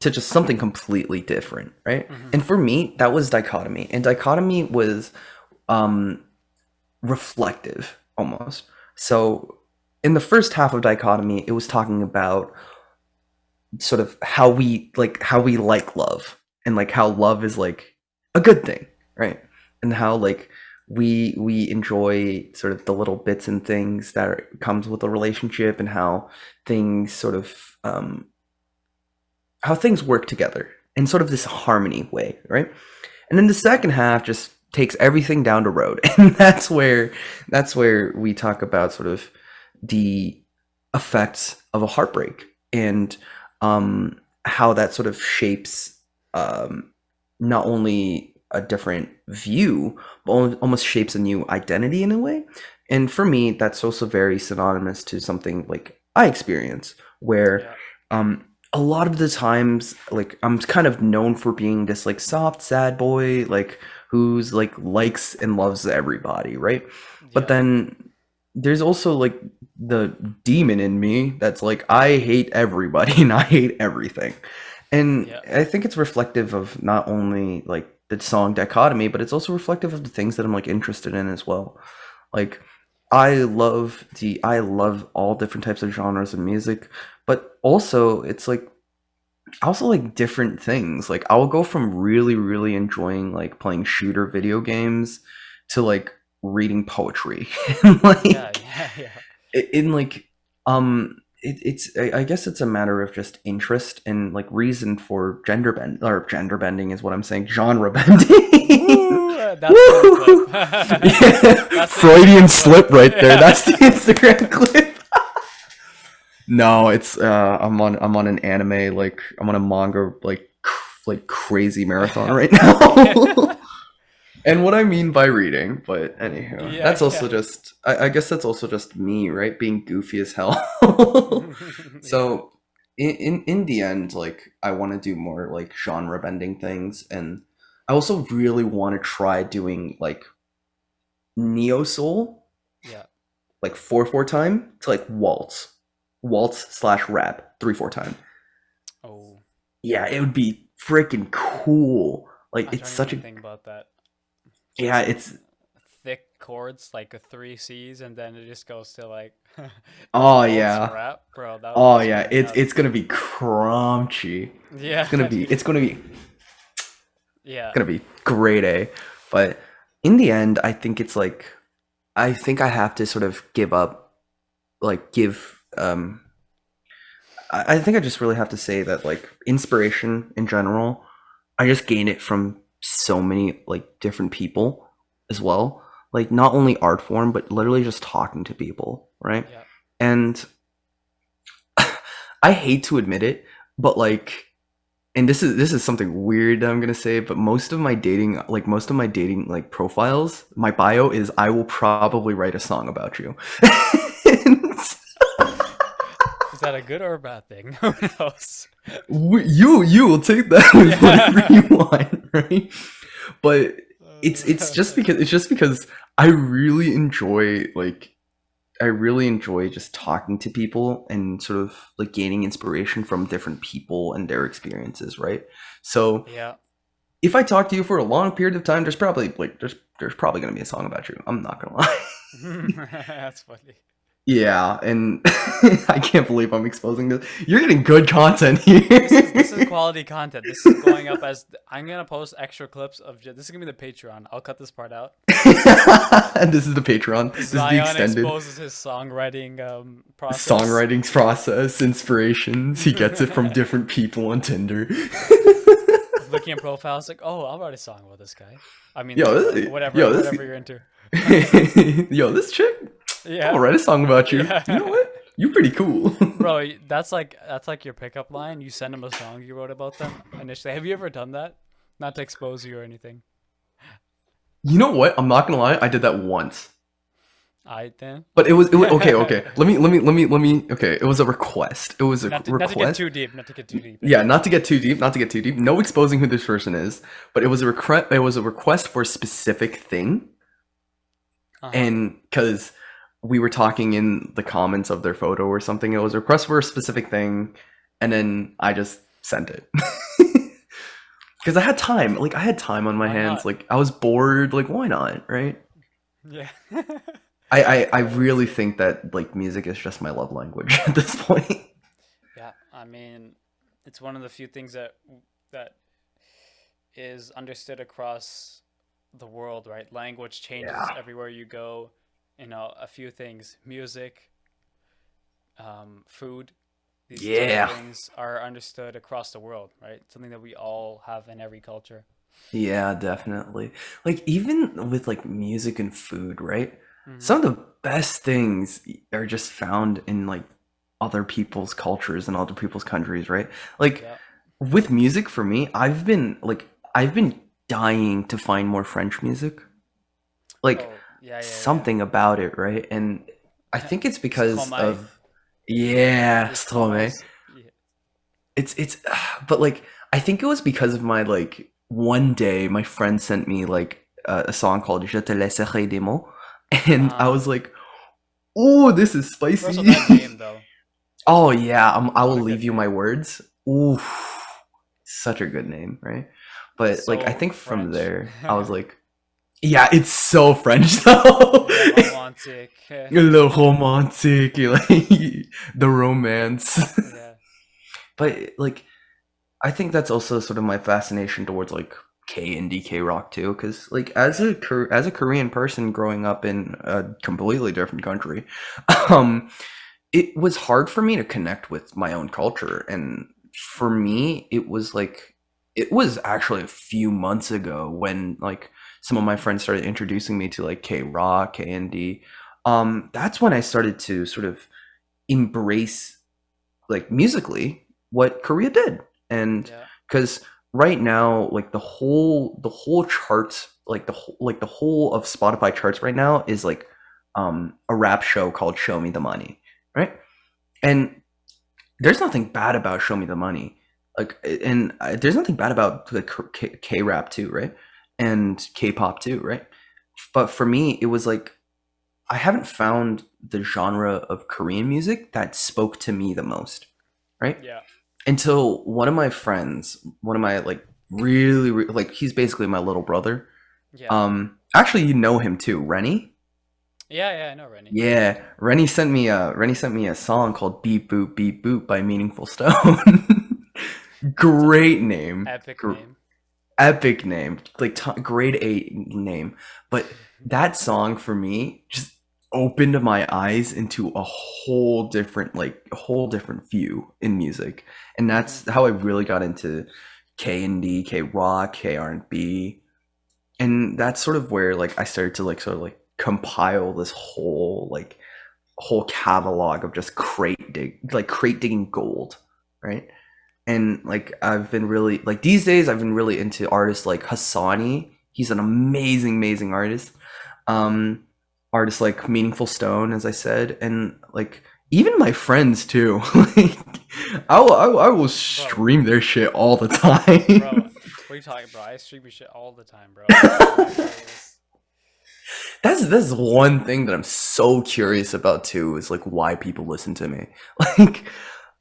to just something completely different, right? Hmm. And for me, that was Dichotomy, and Dichotomy was um reflective almost. So in the first half of Dichotomy, it was talking about sort of how we like love and like how love is like a good thing, right? And how like we enjoy sort of the little bits and things that comes with a relationship and how things sort of how things work together in sort of this harmony way, right? And then the second half just takes everything down the road, and that's where we talk about sort of the effects of a heartbreak and how that sort of shapes not only a different view, but almost shapes a new identity in a way. And for me, that's also very synonymous to something like I experience, where Yeah. a lot of the times, like I'm kind of known for being this like soft, sad boy, like who's like likes and loves everybody, right? But Yeah. then there's also like the demon in me that's like I hate everybody and I hate everything. And Yeah. I think it's reflective of not only like the song Dichotomy, but it's also reflective of the things that I'm like interested in as well. Like I love all different types of genres of music, but also it's like I also like different things. Like I'll go from really, really enjoying like playing shooter video games to like reading poetry. And Yeah, like yeah, yeah. in like it's I guess it's a matter of just interest and like reason for gender bending is what I'm saying, genre bending. Woo! That's gonna be a clip. Woo! Yeah. That's the Freudian Instagram clip. slip right there. Yeah. That's the Instagram clip. No, it's I'm on an anime, like I'm on a manga like crazy marathon right now. And what I mean by reading, but anywho, Yeah, that's also yeah. just I guess that's also just me, right? Being goofy as hell. Yeah. So in the end, like I want to do more like genre bending things, and I also really want to try doing like neo soul, Yeah. like 4/4 time to like waltz slash rap 3/4 time. Oh, Yeah, it would be freaking cool. Like I it's don't such even a think about that. yeah, Just it's thick chords, like a three C's, and then it just goes to like oh waltz yeah. rap, bro. That would Oh be yeah, smooth it's nuts. gonna be crunchy. Yeah, It's dude. gonna be Yeah, gonna be great, eh? But in the end, I think it's like I think I have to sort of give up, like give. I think I just really have to say that like inspiration in general, I just gain it from so many like different people as well. Like not only art form, but literally just talking to people, right? yeah. And I hate to admit it, but like and this is something weird that I'm gonna say, but most of my dating like profiles, my bio is I will probably write a song about you. And Is that a good or a bad thing? Who knows? you will take that with whatever Yeah. you want, right? But it's just because I really enjoy like I really enjoy just talking to people and sort of like gaining inspiration from different people and their experiences, right? So Yeah. if I talk to you for a long period of time, there's probably like there's probably gonna be a song about you. I'm not gonna lie. That's funny. Yeah, and I can't believe I'm exposing this. You're getting good content This is here. quality content. This is going up as I'm gonna post extra clips of this is gonna be the Patreon. I'll cut this part out. And this is the Patreon. This is the Zion extended exposes his songwriting process. songwriting process, inspirations. He gets it from different people on Tinder. Looking at profiles, like, oh, I'll write a song about this guy. I mean, this girl, Yo, whatever, yo, this, whatever you're into. yo, this chick. I'm Yeah, gonna write a song about you. You know yeah, what? You're pretty cool. bro. That's like your pickup line. You send them a song you wrote about them initially. Have you ever done that? Not to expose you or anything. You know what? I'm not gonna lie. I did that once, I then. but it was okay. Okay, let me. Okay, it was a request. It was a Not to get request. too deep. Not to get too deep. Yeah, not to get too deep. Not to get too deep. No exposing who this person is, but it was a request. It was a request for a specific thing, Uh huh. and because we were talking in the comments of their photo or something, it was a request for a specific thing, and then I just sent it. Because I had time. Like I had time on my Why hands. not? Like I was bored. Like why not? Right? Yeah. I That's really it. think that like music is just my love language at this point. Yeah. I mean, it's one of the few things that is understood across the world, right? Language changes Yeah. everywhere you go. A few things, music, food, these type of Yeah. things are understood across the world, right? Something that we all have in every culture. Yeah, definitely. Like even with like music and food, right? Hmm. Some of the best things are just found in like other people's cultures and other people's countries, right? Like Yeah. with music for me, I've been dying to find more French music. Like Oh, yeah, yeah, something about it, right? And I yeah. think it's because Stromae, of yeah, the Strome. Stromae's. Yeah. It's but like I think it was because of my like one day my friend sent me like a song called Je te laisserai des mots and I Uh, was like, "Oh, this is also spicy." that name though. Oh yeah, I What will a good leave you my name. words. Ooh, such a good name, right? But like I So think from French. there I was like, yeah, it's so French though. Le romantic. Le romantique, like the romance. Yeah. But like I think that's also sort of my fascination towards like K indie, K rock too, because like as Yeah. as a Korean person growing up in a completely different country, um, it was hard for me to connect with my own culture, and for me, it was actually a few months ago when like some of my friends started introducing me to like K rock, K indie. That's when I started to sort of embrace like musically what Korea did. And Yeah. because right now, like the whole charts, like the whole of Spotify charts right now is like a rap show called Show Me the Money, right? And there's nothing bad about Show Me the Money. Like and there's nothing bad about the K-rap too, right? And K-pop too, right? But for me, it was like I haven't found the genre of Korean music that spoke to me the most, right? Yeah. Until one of my friends, one of my like like he's basically my little brother. Yeah. Actually you know him too, Rennie. Yeah. Yeah. I know Rennie. Yeah, Rennie sent me a song called Beep Boop by Meaningful Stone. That's an Great name. epic name. Epic name, like grade 8 name. But that song for me just opened my eyes into a whole different, like a whole different view in music, and Hmm. that's how I really got into K and D, K rock, K R&B, and that's sort of where like I started to like sort of like compile this whole catalog of just crate digging gold, right? And like I've been really like these days I've been really into artists like Hassani. He's an amazing artist. Um Artists like Meaningful Stone, as I said, and like even my friends too. Like I will Bro, stream their shit all the bro, time. what are you talking, bro? I stream your shit all the time, bro. I have it on my playlist. That's one thing that I'm so curious about too, is like why people listen to me. Like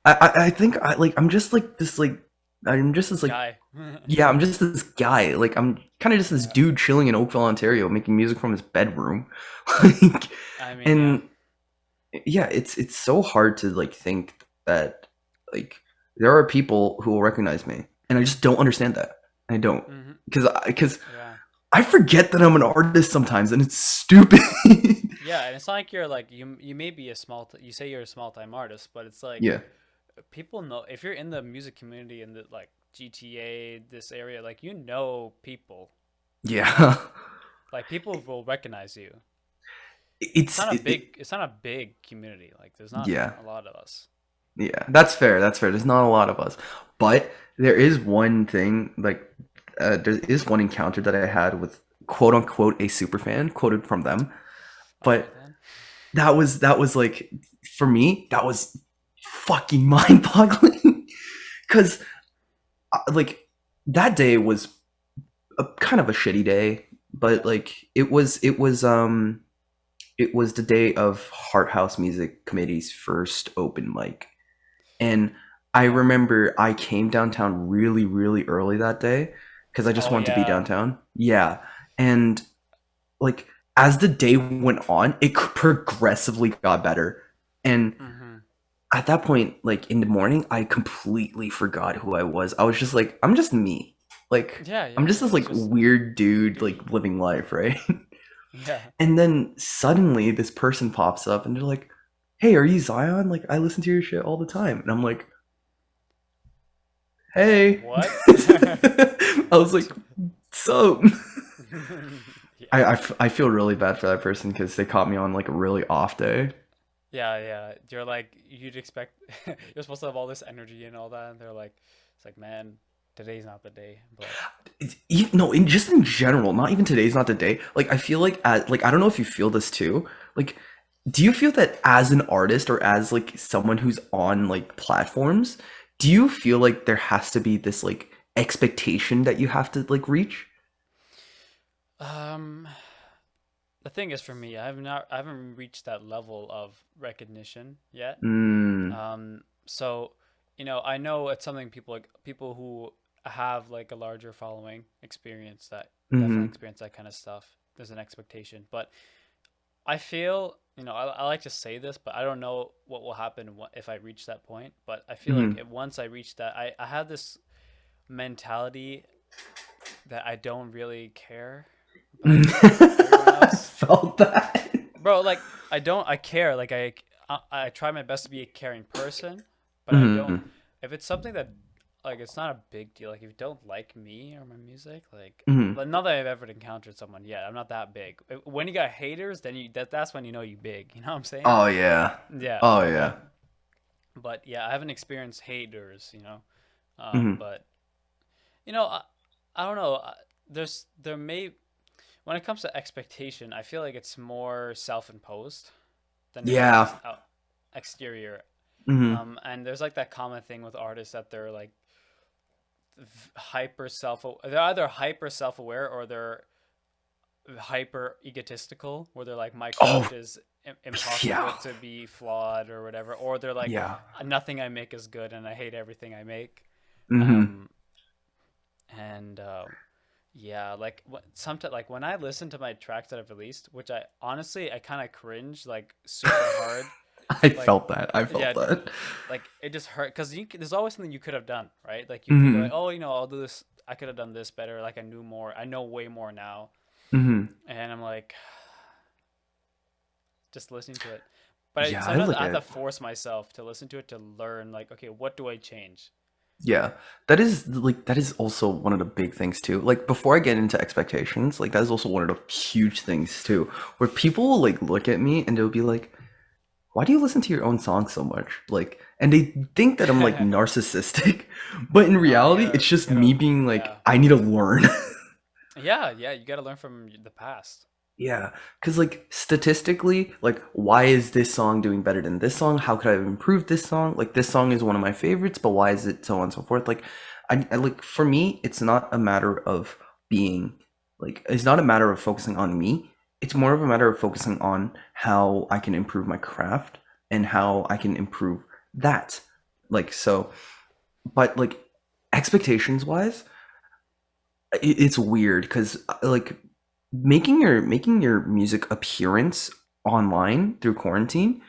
I think I'm just like this like I'm just this like Guy. yeah, I'm just this guy. Like I'm kind of just this Yeah. dude chilling in Oakville, Ontario, making music from his bedroom. Like, I mean, yeah. and yeah, it's so hard to like think that like there are people who will recognize me, and I just don't understand that. I don't Hmm. because Yeah. I forget that I'm an artist sometimes, and it's stupid. Yeah, and it's not like you're like you may be a you say you're a small time artist, but it's like Yeah, people know if you're in the music community in the like GTA this area, like you know people, you know, yeah. like people will recognize you. It's It's not a big community. Like there's not yeah. a lot of us. Yeah, that's fair. That's fair. There's not a lot of us, but there is one thing. Like, there is one encounter that I had with quote unquote a super fan, quoted from them. All right But then. that was like for me that was fucking mind boggling because like that day was a kind of a shitty day, but Yeah. like it was the day of Heart House Music Committee's first open mic. And I Yeah. remember I came downtown really early that day because I just Oh wanted to be yeah. downtown. Yeah. And like as the day went on, it progressively got better. And Mm-hmm. at that point, like in the morning, I completely forgot who I was. I was just like, I'm just me. Like, Yeah, I'm yeah. just this It's like just weird dude, like living life, right? yeah. And then suddenly this person pops up and they're like, hey, are you Zion? Like, I listen to your shit all the time. And I'm like, hey. What? I was like, so Yeah. I feel really bad for that person because they caught me on like a really off day. Yeah, yeah. You're like you'd expect you're supposed to have all this energy and all that, and they're like, it's like, man, today's not the day. But No, in just in general, not even today's not the day. Like I feel like like I don't know if you feel this too. Like, do you feel that as an artist or as like someone who's on like platforms, do you feel like there has to be this like expectation that you have to like reach? um, the thing is, for me, I haven't reached that level of recognition yet. Mm, So, I know it's something people who have like a larger following experience that definitely mm-hmm, experience that kind of stuff. There's an expectation, but I feel, I like to say this, but I don't know what will happen if I reach that point. But I feel like mm-hmm, once I reach that, I have this mentality that I don't really care about everyone I else. felt that. Bro, like I care. Like I try my best to be a caring person, but I don't. Mm-hmm. If it's something that like it's not a big deal. Like if you don't like me or my music, Mm-hmm. like not that I've ever encountered someone yet. I'm not that big. When you got haters, then that's when you know you big. You know what I'm saying? Oh yeah. Yeah. Oh yeah. But yeah, I haven't experienced haters. Mm-hmm. But you know, I don't know. There may when it comes to expectation, I feel like it's more self-imposed than it is Yeah. exterior. Mm-hmm. And there's like that common thing with artists that they're like they're either hyper self-aware or they're hyper egotistical, where they're like, my craft Oh is impossible yeah. to be flawed or whatever, or they're like, Yeah. nothing I make is good and I hate everything I make. Mm-hmm. Um, and Yeah, like sometimes, like when I listen to my tracks that I've released, which I honestly I kind of cringe like super hard. I Like, felt that. I yeah, felt that. like it just hurt because there's always something you could have done, right? Like you could be like, Mm-hmm. oh, I'll do this. I could have done this better. Like I knew more. I know way more now, Mm-hmm. and I'm like, just listening to it. But Yeah, I sometimes look I have to at force myself to listen to it to learn. Like, okay, what do I change? yeah. That is also one of the big things too. Like before I get into expectations, like that is also one of the huge things too, where people will like look at me and they'll be like, why do you listen to your own songs so much? Like, and they think that I'm like narcissistic, but in No, reality, it's you just gotta, me being like, yeah, I need to learn. yeah. You gotta learn from the past. Yeah, because like statistically, like why is this song doing better than this song? How could I have improved this song? Like this song is one of my favorites, but why is it so on and so forth? Like, I like for me, it's not a matter of being like it's not a matter of focusing on me. It's more of a matter of focusing on how I can improve my craft and how I can improve that. Like so, but like expectations wise, it's weird because like making your music appearance online through quarantine,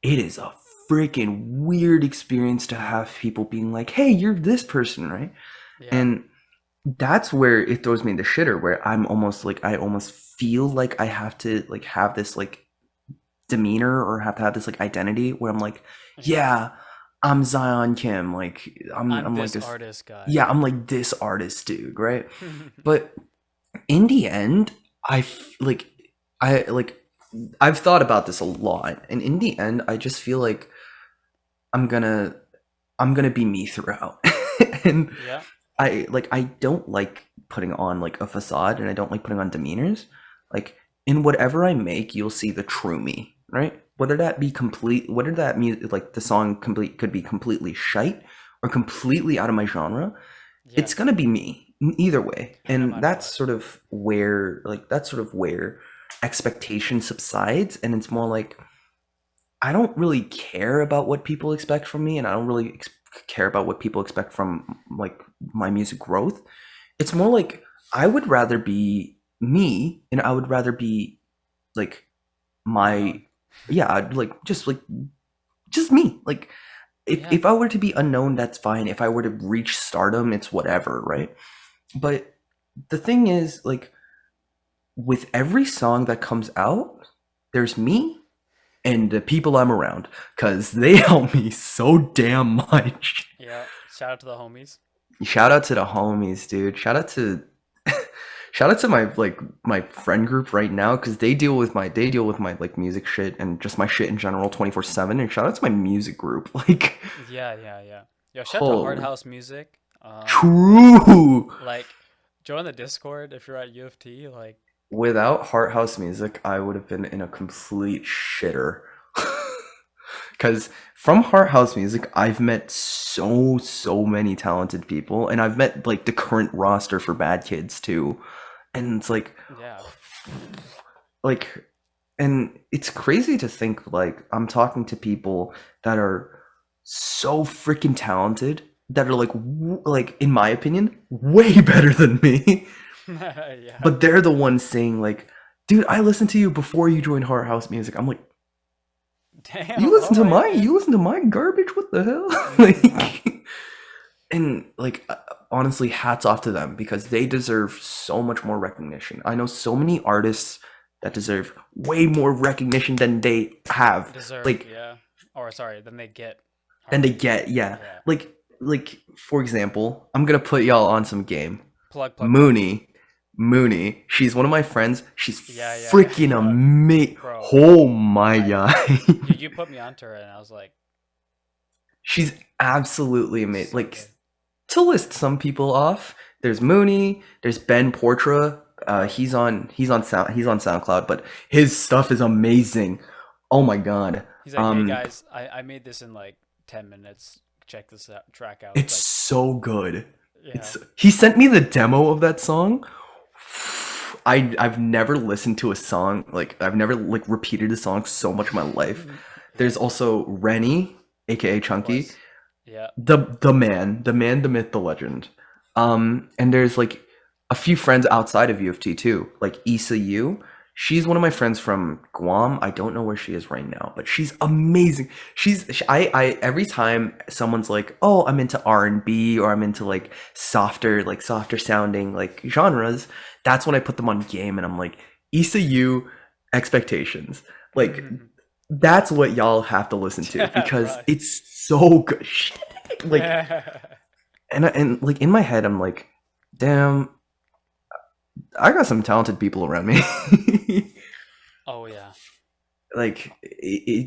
it is a freaking weird experience to have people being like, hey, you're this person, right? Yeah, And that's where it throws me in the shitter, where I almost feel like I have to like have this like demeanor or have to have this like identity where I'm like, yeah. yeah, I'm Zion Kim, like I'm I'm like this this, artist guy. yeah, I'm like this artist dude, right? But in the end, like I like I've thought about this a lot, and in the end, I just feel like I'm gonna I'm gonna be me throughout, and Yeah, I don't like putting on like a facade, and I don't like putting on demeanors. Like in whatever I make, you'll see the true me, right? Whether that music like the song complete could be completely shite or completely out of my genre, yeah. it's gonna be me either way, No and matter what. that's sort of where expectation subsides, and it's more like I don't really care about what people expect from me, and I don't really care about what people expect from like my music growth. It's more like I would rather be me, and I would rather be like my Unknown. yeah, I'd like just me. Like Yeah, if I were to be unknown, that's fine. If I were to reach stardom, it's whatever, right? But the thing is, like, with every song that comes out, there's me and the people I'm around because they help me so damn much. yeah. Shout out to the homies. Shout out to the homies, dude. Shout out to my like my friend group right now because they deal with my like music shit and just my shit in general 24/7. And shout out to my music group. Like, Yeah. Yo, shout out to Hard holy, House Music. true. Like, join the Discord if you're at U of T. Like, Without Heart House Music, I would have been in a complete shitter. Because from Heart House Music, I've met so many talented people, and I've met like the current roster for Bad Kids too, and it's yeah, like, and it's crazy to think like I'm talking to people that are so freaking talented that are like in my opinion way better than me, yeah. but they're the ones saying like, dude, I listened to you before you joined Heart House Music. I'm like, Damn. All right, man. you listen to my garbage? What the hell? Like, And like honestly, hats off to them because they deserve so much more recognition. I know so many artists that deserve way more recognition than they have. Deserve, Like yeah. Or sorry, then they get than they hardly. get, yeah. Yeah. Like for example, I'm gonna put y'all on some game. Plug. Mooney, Mooney, she's one of my friends. She's Yeah. freaking amazing. Bro, Oh my I god. you put me onto her and I was like, She's absolutely amazing. so Like good. to list some people off, there's Mooney, there's Ben Portra. He's on SoundCloud, but his stuff is amazing. Oh my god. He's like, hey Um, guys, I made this in like 10 minutes. Check this track out. It's it's like, so good. yeah. It's he sent me the demo of that song. I've never listened to a song like I've never like repeated a song so much in my life. Yeah, There's also Rennie, aka of Chunky, course. Yeah. the man, the myth, the legend. And there's like a few friends outside of U of T too, like Issa Yu. She's one of my friends from Guam. I don't know where she is right now, but she's amazing. I every time someone's like, "Oh, I'm into R&B or I'm into like softer sounding like genres," that's when I put them on game and I'm like, "Issa Yu, expectations." Like that's what y'all have to listen to Yeah, because right. it's so good. Like and like in my head I'm like, damn, I got some talented people around me. Oh yeah. Like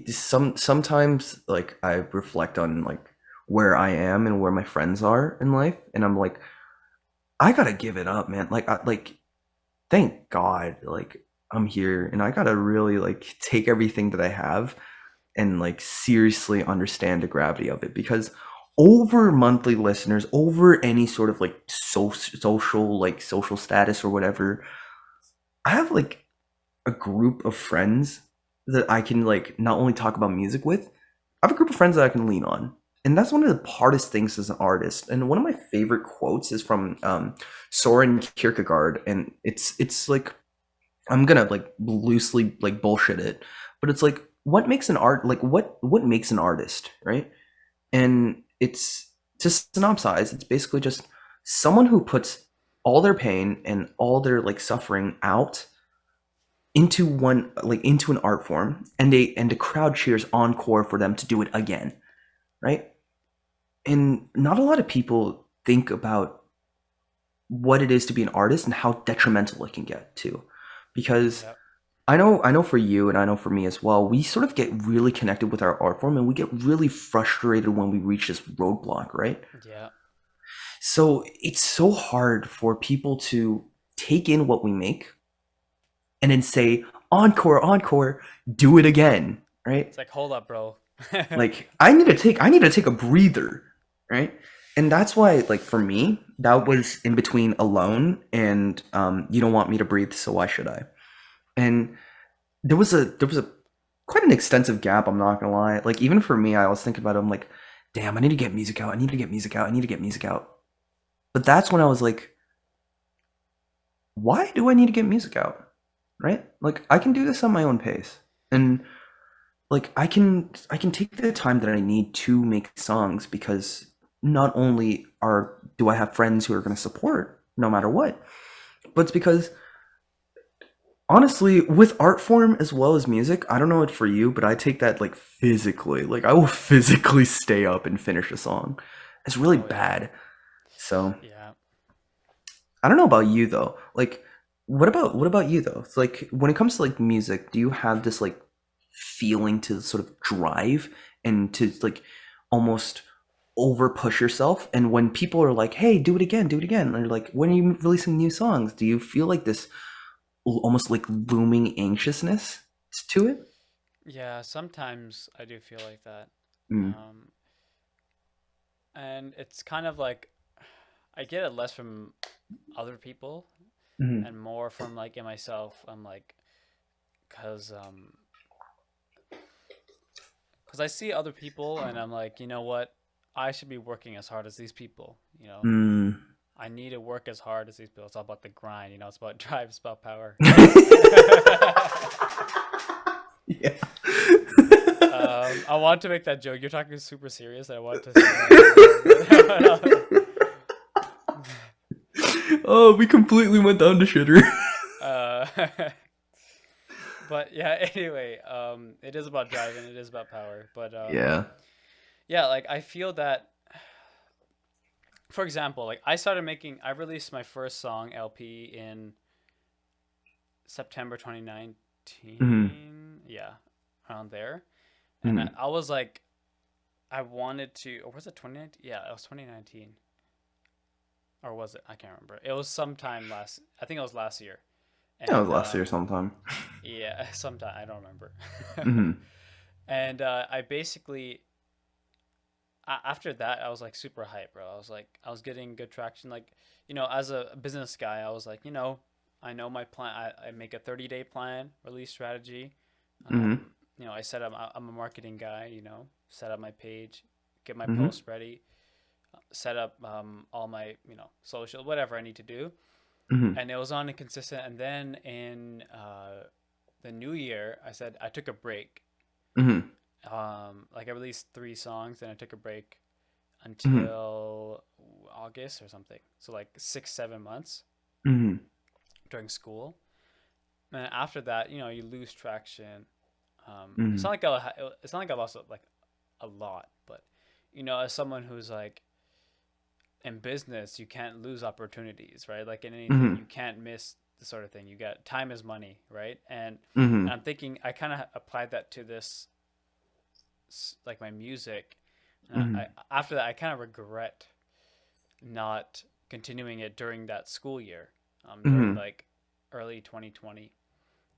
sometimes like I reflect on like where I am and where my friends are in life and I'm like I got to give it up, man. Like thank God like I'm here and I got to really like take everything that I have and like seriously understand the gravity of it because over monthly listeners, over any sort of like social status or whatever, I have like a group of friends that I can like not only talk about music with, I have a group of friends that I can lean on. And that's one of the hardest things as an artist. And one of my favorite quotes is from Soren Kierkegaard, and it's like I'm gonna like loosely like bullshit it, but it's like what makes an art like what makes an artist, right? And it's to synopsize, it's basically just someone who puts all their pain and all their like suffering out into one like into an art form, and the crowd cheers encore for them to do it again, right? And not a lot of people think about what it is to be an artist and how detrimental it can get to, because Yep. I know for you and I know for me as well, we sort of get really connected with our art form and we get really frustrated when we reach this roadblock, right? Yeah. So it's so hard for people to take in what we make and then say, encore, encore, do it again, right? It's like, hold up, bro. Like I need to take a breather, right? And that's why, like for me, that was in between Alone and You Don't Want Me to Breathe, So Why Should I? And there was a quite an extensive gap, I'm not gonna lie. Like even for me, I was thinking about it, I'm like, damn, I need to get music out, I need to get music out, I need to get music out. But that's when I was like, why do I need to get music out? Right? Like I can do this on my own pace. And like I can take the time that I need to make songs because not only are do I have friends who are going to support no matter what, but it's because honestly with art form as well as music, I don't know it for you, but I take that like physically. Like I will physically stay up and finish a song. It's really Oh yeah. bad. So Yeah. I don't know about you though. Like, what about you though? It's like when it comes to like music, do you have this like feeling to sort of drive and to like almost over push yourself? And when people are like, "Hey, do it again," or like, "When are you releasing new songs?" Do you feel like this almost like looming anxiousness to it? Yeah, sometimes I do feel like that. Mm. Um, and it's kind of like I get it less from other people Mm. and more from like in myself. I'm like, cause cause I see other people and I'm like, you know what? I should be working as hard as these people. You know, Mm. I need to work as hard as these people. It's all about the grind. You know, it's about drive. It's about power. Yeah. I want to make that joke. You're talking super serious. I want to say that. Oh, we completely went down to shitter. uh, but yeah. Anyway, it is about driving. It is about power. But Yeah. yeah, like I feel that. For example, like I released my first song LP in September 2019. Mm-hmm. Yeah, around there. And Mm-hmm. I was like, I wanted to, or was it 2019? Yeah, it was 2019. Or was it? I can't remember. It was sometime I think it was last year. Yeah, it was And last year sometime. yeah, sometime, I don't remember. Mm-hmm. And I basically, after that, I was like super hyped, bro. I was getting good traction. Like, as a business guy, I was like, I know my plan. I make a 30-day plan, release strategy. Mm-hmm. I set up, I'm a marketing guy, set up my page, get my Mm-hmm. posts ready, set up all my, social, whatever I need to do. Mm-hmm. And it was on a consistent. And then in the new year, I said I took a break. Mm-hmm. Like I released 3 songs and I took a break Mm-hmm. until August or something. So like 6, 7 months Mm-hmm. during school. And after that, you lose traction. It's Mm-hmm. not like it's not like I've also like a lot, but as someone who's like in business, you can't lose opportunities, right? Like in anything, Mm-hmm. you can't miss the sort of thing. You got time is money, right? And Mm-hmm. I'm thinking I kind of applied that to this, like my music. And Mm-hmm. I after that, I kind of regret not continuing it during that school year, during Mm-hmm. like early 2020.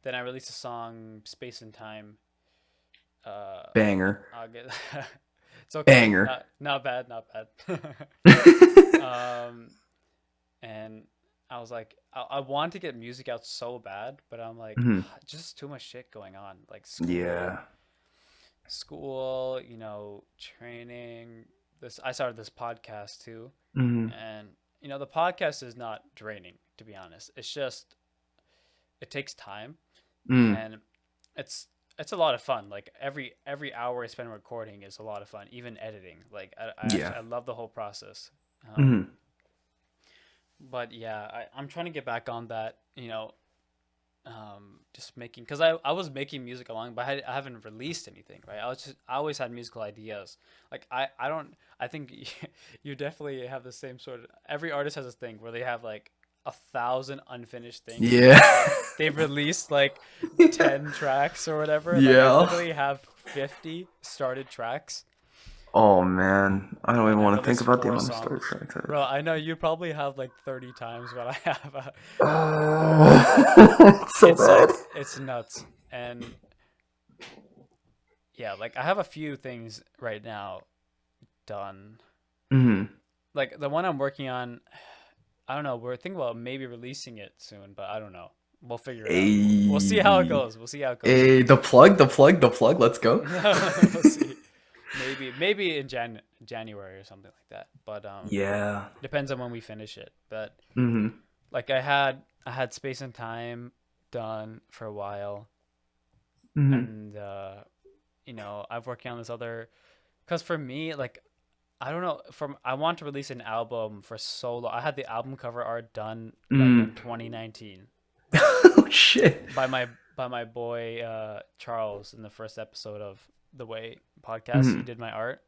Then I released a song, Space and Time, in Banger. August. It's okay, Banger. not bad, not bad. um, and I was like, I want to get music out so bad, but I'm like, Mm-hmm. just too much shit going on, like Yeah. school, training. I started this podcast too, Mm-hmm. and the podcast is not draining, to be honest. It's just it takes time, Mm. and it's a lot of fun. Like every hour I spend recording is a lot of fun, even editing. Like I Yeah. actually I love the whole process. Mm-hmm. But yeah, I'm trying to get back on that. Just making, because I was making music along, but I haven't released anything, right? I always had musical ideas. Like I don't I think you definitely have the same sort of, every artist has this thing where they have like 1,000 unfinished things, Yeah. but they've released like 10 tracks or whatever. Like I Yeah. literally have 50 started tracks, Oh man, I don't even and I want to think released about the four amount of Star songs. Trek I Bro, I know you probably have like 30 times what I have. It's so It's bad. like it's nuts. And yeah, like I have a few things right now done. Mm-hmm. Like the one I'm working on, I don't know. We're thinking about maybe releasing it soon, but I don't know. We'll figure it out. We'll see how it A, goes. We'll see how it goes. a, the plug, the plug, the plug. Let's go. We'll see. Maybe in January or something like that. But Yeah. depends on when we finish it. But Mm-hmm. like I had Space and Time done for a while, Mm-hmm. and I've working on this other, because for me, like I don't know, I want to release an album for solo. I had the album cover art done like in Mm. 2019 Oh shit. by my boy Charles in the first episode of the Way podcast. He Mm-hmm. did my art,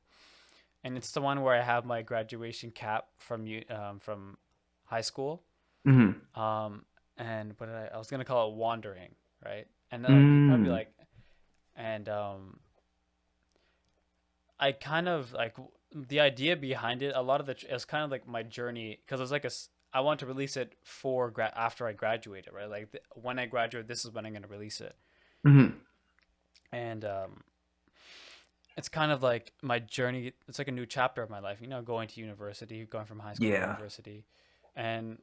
and it's the one where I have my graduation cap from high school. Mm-hmm. Um, and what did I was gonna call it Wandering, right? And then like you'd probably Mm. like, and I kind of like the idea behind it. A lot of it's kind of like my journey, because it's like I want to release it after I graduated, right? Like when I graduate, this is when I'm gonna release it, Mm-hmm. and it's kind of like my journey. It's like a new chapter of my life, going to university, going from high school to Yeah. university, and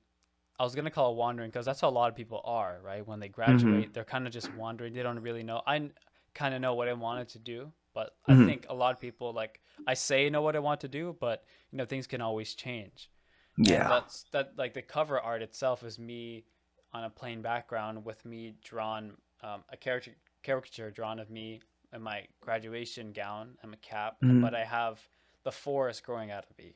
I was gonna call it wandering because that's how a lot of people are, right? When they Mm-hmm. graduate, they're kind of just wandering. They don't really know. I kind of know what I wanted to do, but I Mm-hmm. think a lot of people, like I say, know what I want to do, but things can always change. And Yeah. like the cover art itself is me on a plain background with me drawn, a caricature drawn of me in my graduation gown and my cap, but Mm. I have the forest growing out of me,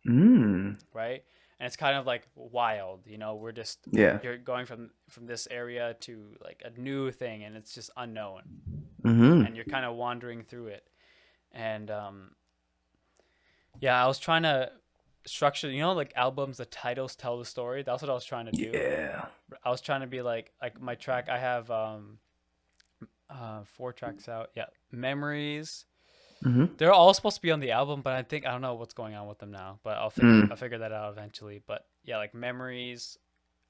Mm. right? And it's kind of like wild, you know. We're just Yeah. you're going from this area to like a new thing, and it's just unknown, Mm-hmm. and you're kind of wandering through it. And yeah, I was trying to structure, you know, like albums, the titles tell the story. That's what I was trying to do. Yeah. I was trying to be like my track. I have 4 tracks out. Yeah, Memories. Mm-hmm. They're all supposed to be on the album, but I don't know what's going on with them now. But I'll Mm. figure that out eventually. But yeah, like Memories,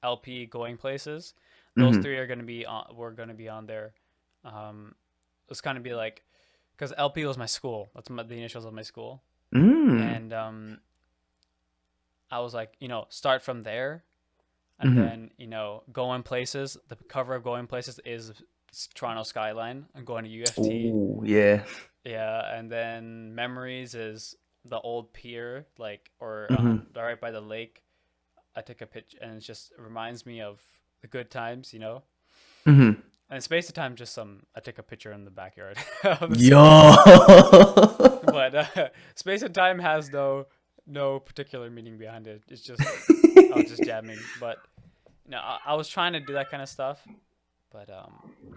LP, Going Places. Those Mm-hmm. three are gonna be on. We're gonna be on there. It's kind of be like, because LP was my school. The initials of my school, Mm. and I was like, start from there, and Mm-hmm. then Going Places. The cover of Going Places is Toronto skyline. I'm going to UFT. Oh, yeah. Yeah, and then Memories is the old pier, like, or Mm-hmm. right by the lake. I took a picture, and it reminds me of the good times, you know. Mm-hmm. And Space of Time, just some. I took a picture in the backyard of the Yo. school, but Space of Time has no particular meaning behind it. It's just I was just jamming, but I was trying to do that kind of stuff, but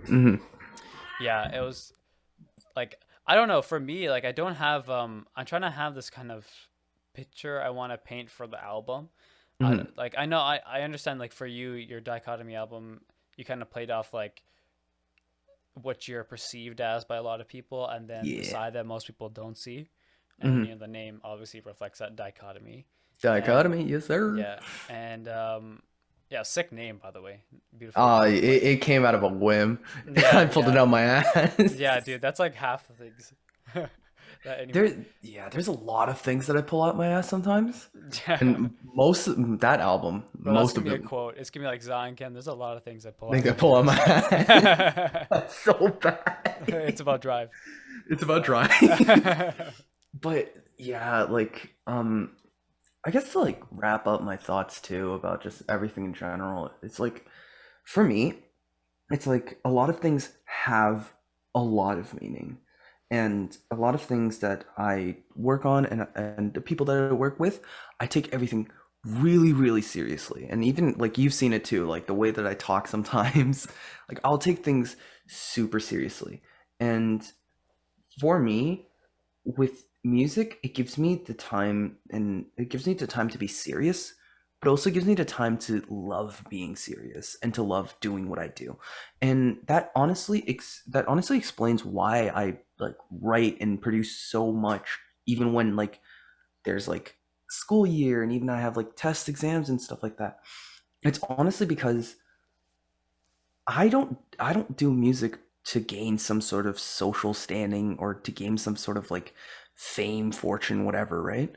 Mm-hmm. yeah, it was like, I don't know. For me, like, I don't have I'm trying to have this kind of picture I want to paint for the album. Mm-hmm. Like, I know I understand, like, for you, your Dichotomy album, you kind of played off like what you're perceived as by a lot of people, and then the Yeah. side that most people don't see. And Mm-hmm. the name obviously reflects that dichotomy. And Dichotomy, yes, sir. yeah, and yeah, sick name, by the way. Beautifully put. Like, It came out of a whim. I yeah, pulled it yeah, out my ass. yeah, dude, that's like half the things that anyone. There's a lot of things that I pull out my ass sometimes, Yeah, and that album, bro, that's most gonna of be a it, quote. It's gonna be like Zion Kim. There's a lot of things I pull I out think I my pull out my ass. ass. That's so bad. It's about drive. It's about Uh, dry. But yeah, like I guess to like wrap up my thoughts too about just everything in general, it's like for me, it's like a lot of things have a lot of meaning, and a lot of things that I work on and the people that I work with, I take everything really really seriously. And even like you've seen it too, like the way that I talk sometimes, like I'll take things super seriously. And for me, with music, it gives me the time to be serious, but also gives me the time to love being serious and to love doing what I do. And that honestly explains why I like write and produce so much, even when like there's like school year and even I have like test exams and stuff like that. It's honestly because I don't do music to gain some sort of social standing or to gain some sort of like fame, fortune, whatever, right?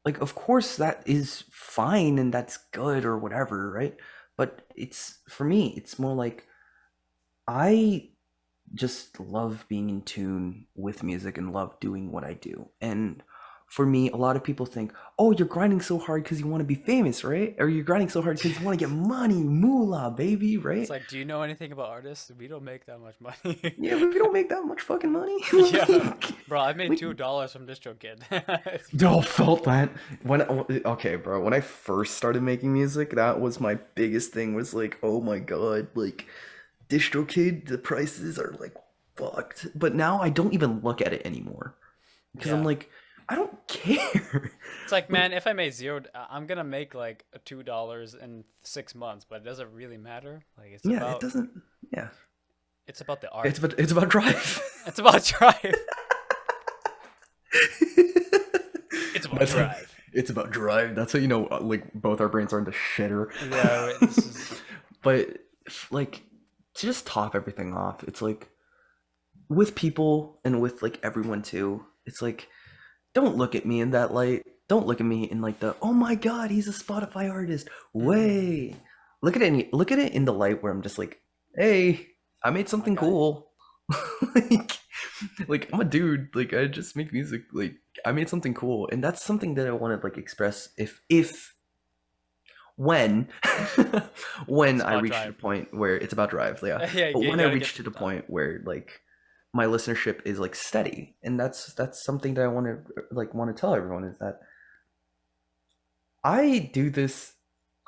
Like of course that is fine and that's good or whatever, right? But it's for me, it's more like I just love being in tune with music and love doing what I do. And for me, a lot of people think, "Oh, you're grinding so hard because you want to be famous, right? Or you're grinding so hard because you want to get money, moolah, baby, it's right?" like, do you know anything about artists? We don't make that much money. Yeah, we don't make that much fucking money. Yeah, bro, I made like, $2 from DistroKid. It's y'all felt that when okay, bro. When I first started making music, that was my biggest thing. Was like, oh my god, like DistroKid, the prices are like fucked. But now I don't even look at it anymore because I'm yeah. like, I don't care. It's like, Like, man, if I made zero, I'm gonna make like $2 in 6 months, but it doesn't really matter. Like, yeah, it doesn't. Yeah, it's about the art. it's about drive. It's about drive. It's about That's how, drive. it's about drive. That's how you know, like both our brains are in the shitter. Yeah, wait, this is. But like to just top everything off, it's like with people and with like everyone too, it's like don't look at me in that light. Don't look at me in like the oh my god, he's a Spotify artist. Mhm. Way. Look at it in the light where I'm just like, hey, I made Oh my something god. cool. like, like I'm a dude. Like I just make music. Like I made something cool, and that's something that I want to like express. If when when It's I about reach to the drive. point where it's about drive, yeah. Yeah, But you when I gotta get reach to to the the top. point where like my listenership is like steady, and that's something that I want to tell everyone is that I do this.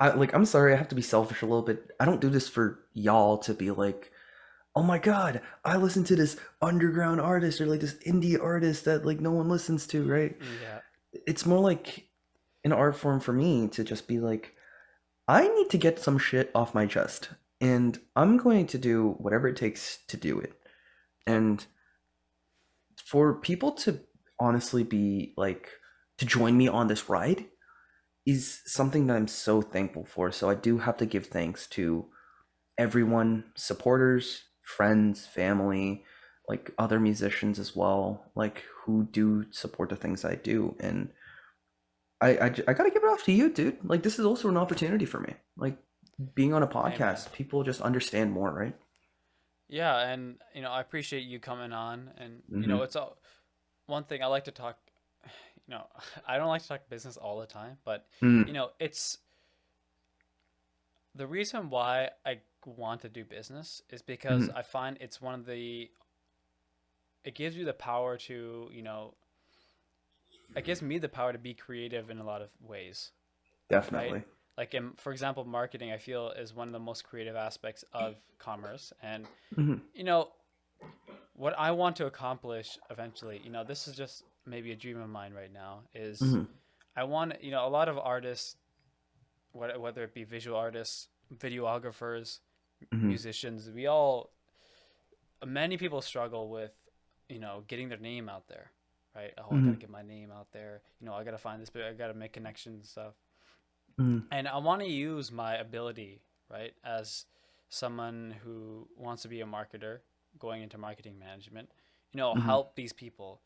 I'm sorry, I have to be selfish a little bit. I don't do this for y'all to be like, oh my god, I listen to this underground artist or like this indie artist that like no one listens to, right? Yeah. It's more like an art form for me to just be like, I need to get some shit off my chest, and I'm going to do whatever it takes to do it. Yep. And for people to honestly be like, to join me on this ride is something that I'm so thankful for. So I do have to give thanks to everyone, supporters, friends, family, like other musicians as well, like who do support the things I do. And I gotta give it off to you, dude. Like this is also an opportunity for me. Like being on a Hey, man. podcast, people just understand more, right? Yeah, and I appreciate you coming on, and Mm-hmm. it's all one thing I like to talk. I don't like to talk business all the time, but Mm-hmm. it's the reason why I want to do business is because Mm-hmm. I find it's one of the it gives you the power to, it gives me the power to be creative in a lot of ways, right? Definitely. Like for example, marketing I feel is one of the most creative aspects of commerce, and Mm-hmm. you know what I want to accomplish eventually. This is just maybe a dream of mine right now. Is Mm-hmm. I want a lot of artists, whether it be visual artists, videographers, Mm-hmm. musicians, we all many people struggle with getting their name out there, right? Oh, I gotta Mm-hmm. get my name out there. I gotta find this, but I gotta make connections and stuff. Mm-hmm. And I want to use my ability, right, as someone who wants to be a marketer, going into marketing management, Mm-hmm. help these people.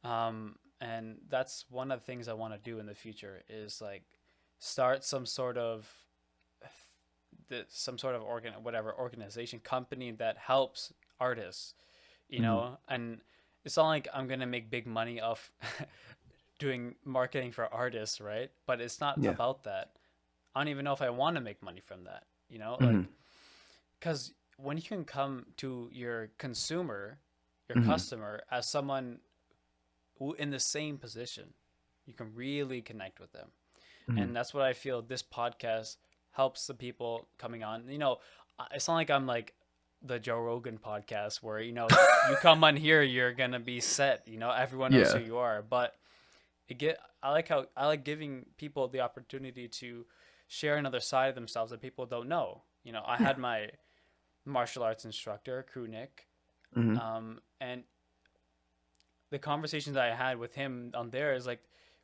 And that's one of the things I want to do in the future is like start some sort of organization company that helps artists, Mm-hmm. and it's not like I'm gonna make big money off doing marketing for artists, right? But it's not Yeah. about that. I don't even know if I want to make money from that, Mm-hmm. like because when you can come to your consumer, your Mm-hmm. customer as someone who in the same position, you can really connect with them. Mm-hmm. And that's what I feel this podcast helps the people coming on. It's not like I'm like the Joe Rogan podcast where you come on here, you're gonna be set. Everyone knows who Yeah. you are. But I like giving people the opportunity to share another side of themselves that people don't know. I Yeah. had my martial arts instructor, Crew Nick, Mm-hmm. and the conversations I had with him on there is like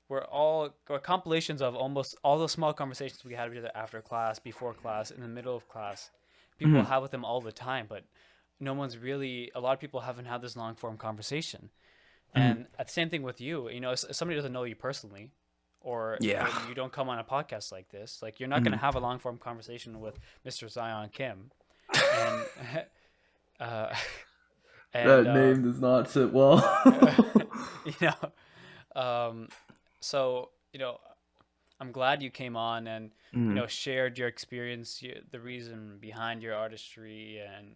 were compilations of almost all the small conversations we had with each other after class, before class, in the middle of class. People Mm-hmm. have with him all the time, but no one's really. A lot of people haven't had this long form conversation. Mm-hmm. And the same thing with you. If somebody doesn't know you personally, or Yeah. you don't come on a podcast like this, like you're not going to Mm-hmm. have a long form conversation with Mr. Zion Kim, and uh, and That name does not sit well. you know Um, so I'm glad you came on and Mm-hmm. shared your experience, the reason behind your artistry, and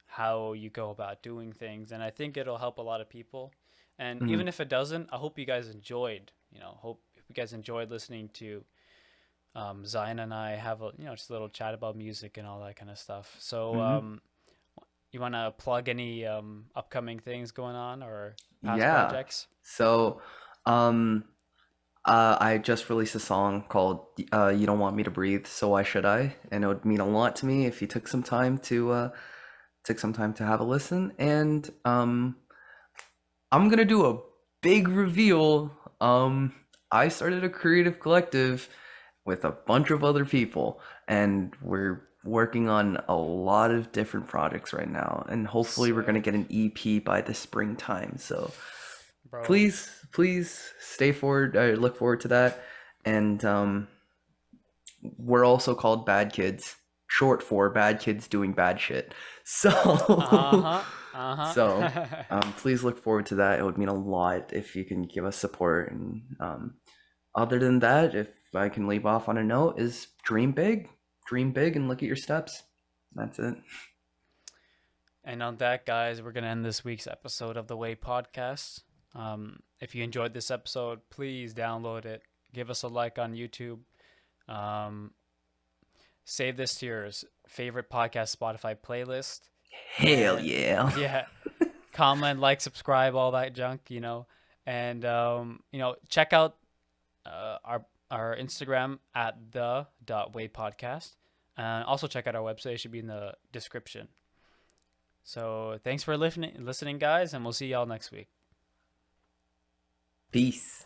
how you go about doing things. And I think it'll help a lot of people. And Mm-hmm. even if it doesn't, I hope you guys enjoyed. Hope you guys enjoyed listening to Zion and I have a just a little chat about music and all that kind of stuff. So Mm-hmm. you want to plug any upcoming things going on or past Yeah. projects? So, um, I just released a song called "You Don't Want Me to Breathe, So Why Should I?" And it would mean a lot to me if you took some time to have a listen. And I'm gonna do a big reveal. I started a creative collective with a bunch of other people, and we're working on a lot of different projects right now. And hopefully, we're gonna get Sick, an EP by the springtime. So bro. please stay forward. Look forward to that. And we're also called Bad Kids, short for Bad Kids Doing Bad Shit. Uh So, huh. Uh so huh. please look forward to that. It would mean a lot if you can give us support. And other than that, if I can leave off on a note, is dream big, and look at your steps. That's it. And on that, guys, we're gonna end this week's episode of the Way Podcast. If you enjoyed this episode, please download it. Give us a like on YouTube. Um, Save this to your favorite podcast Spotify playlist. Hell And yeah. yeah, comment, like, subscribe, all that junk. And check out our Instagram at the.way podcast. And also check out our website. It should be in the description. So thanks for listening, guys, and we'll see y'all next week. Peace.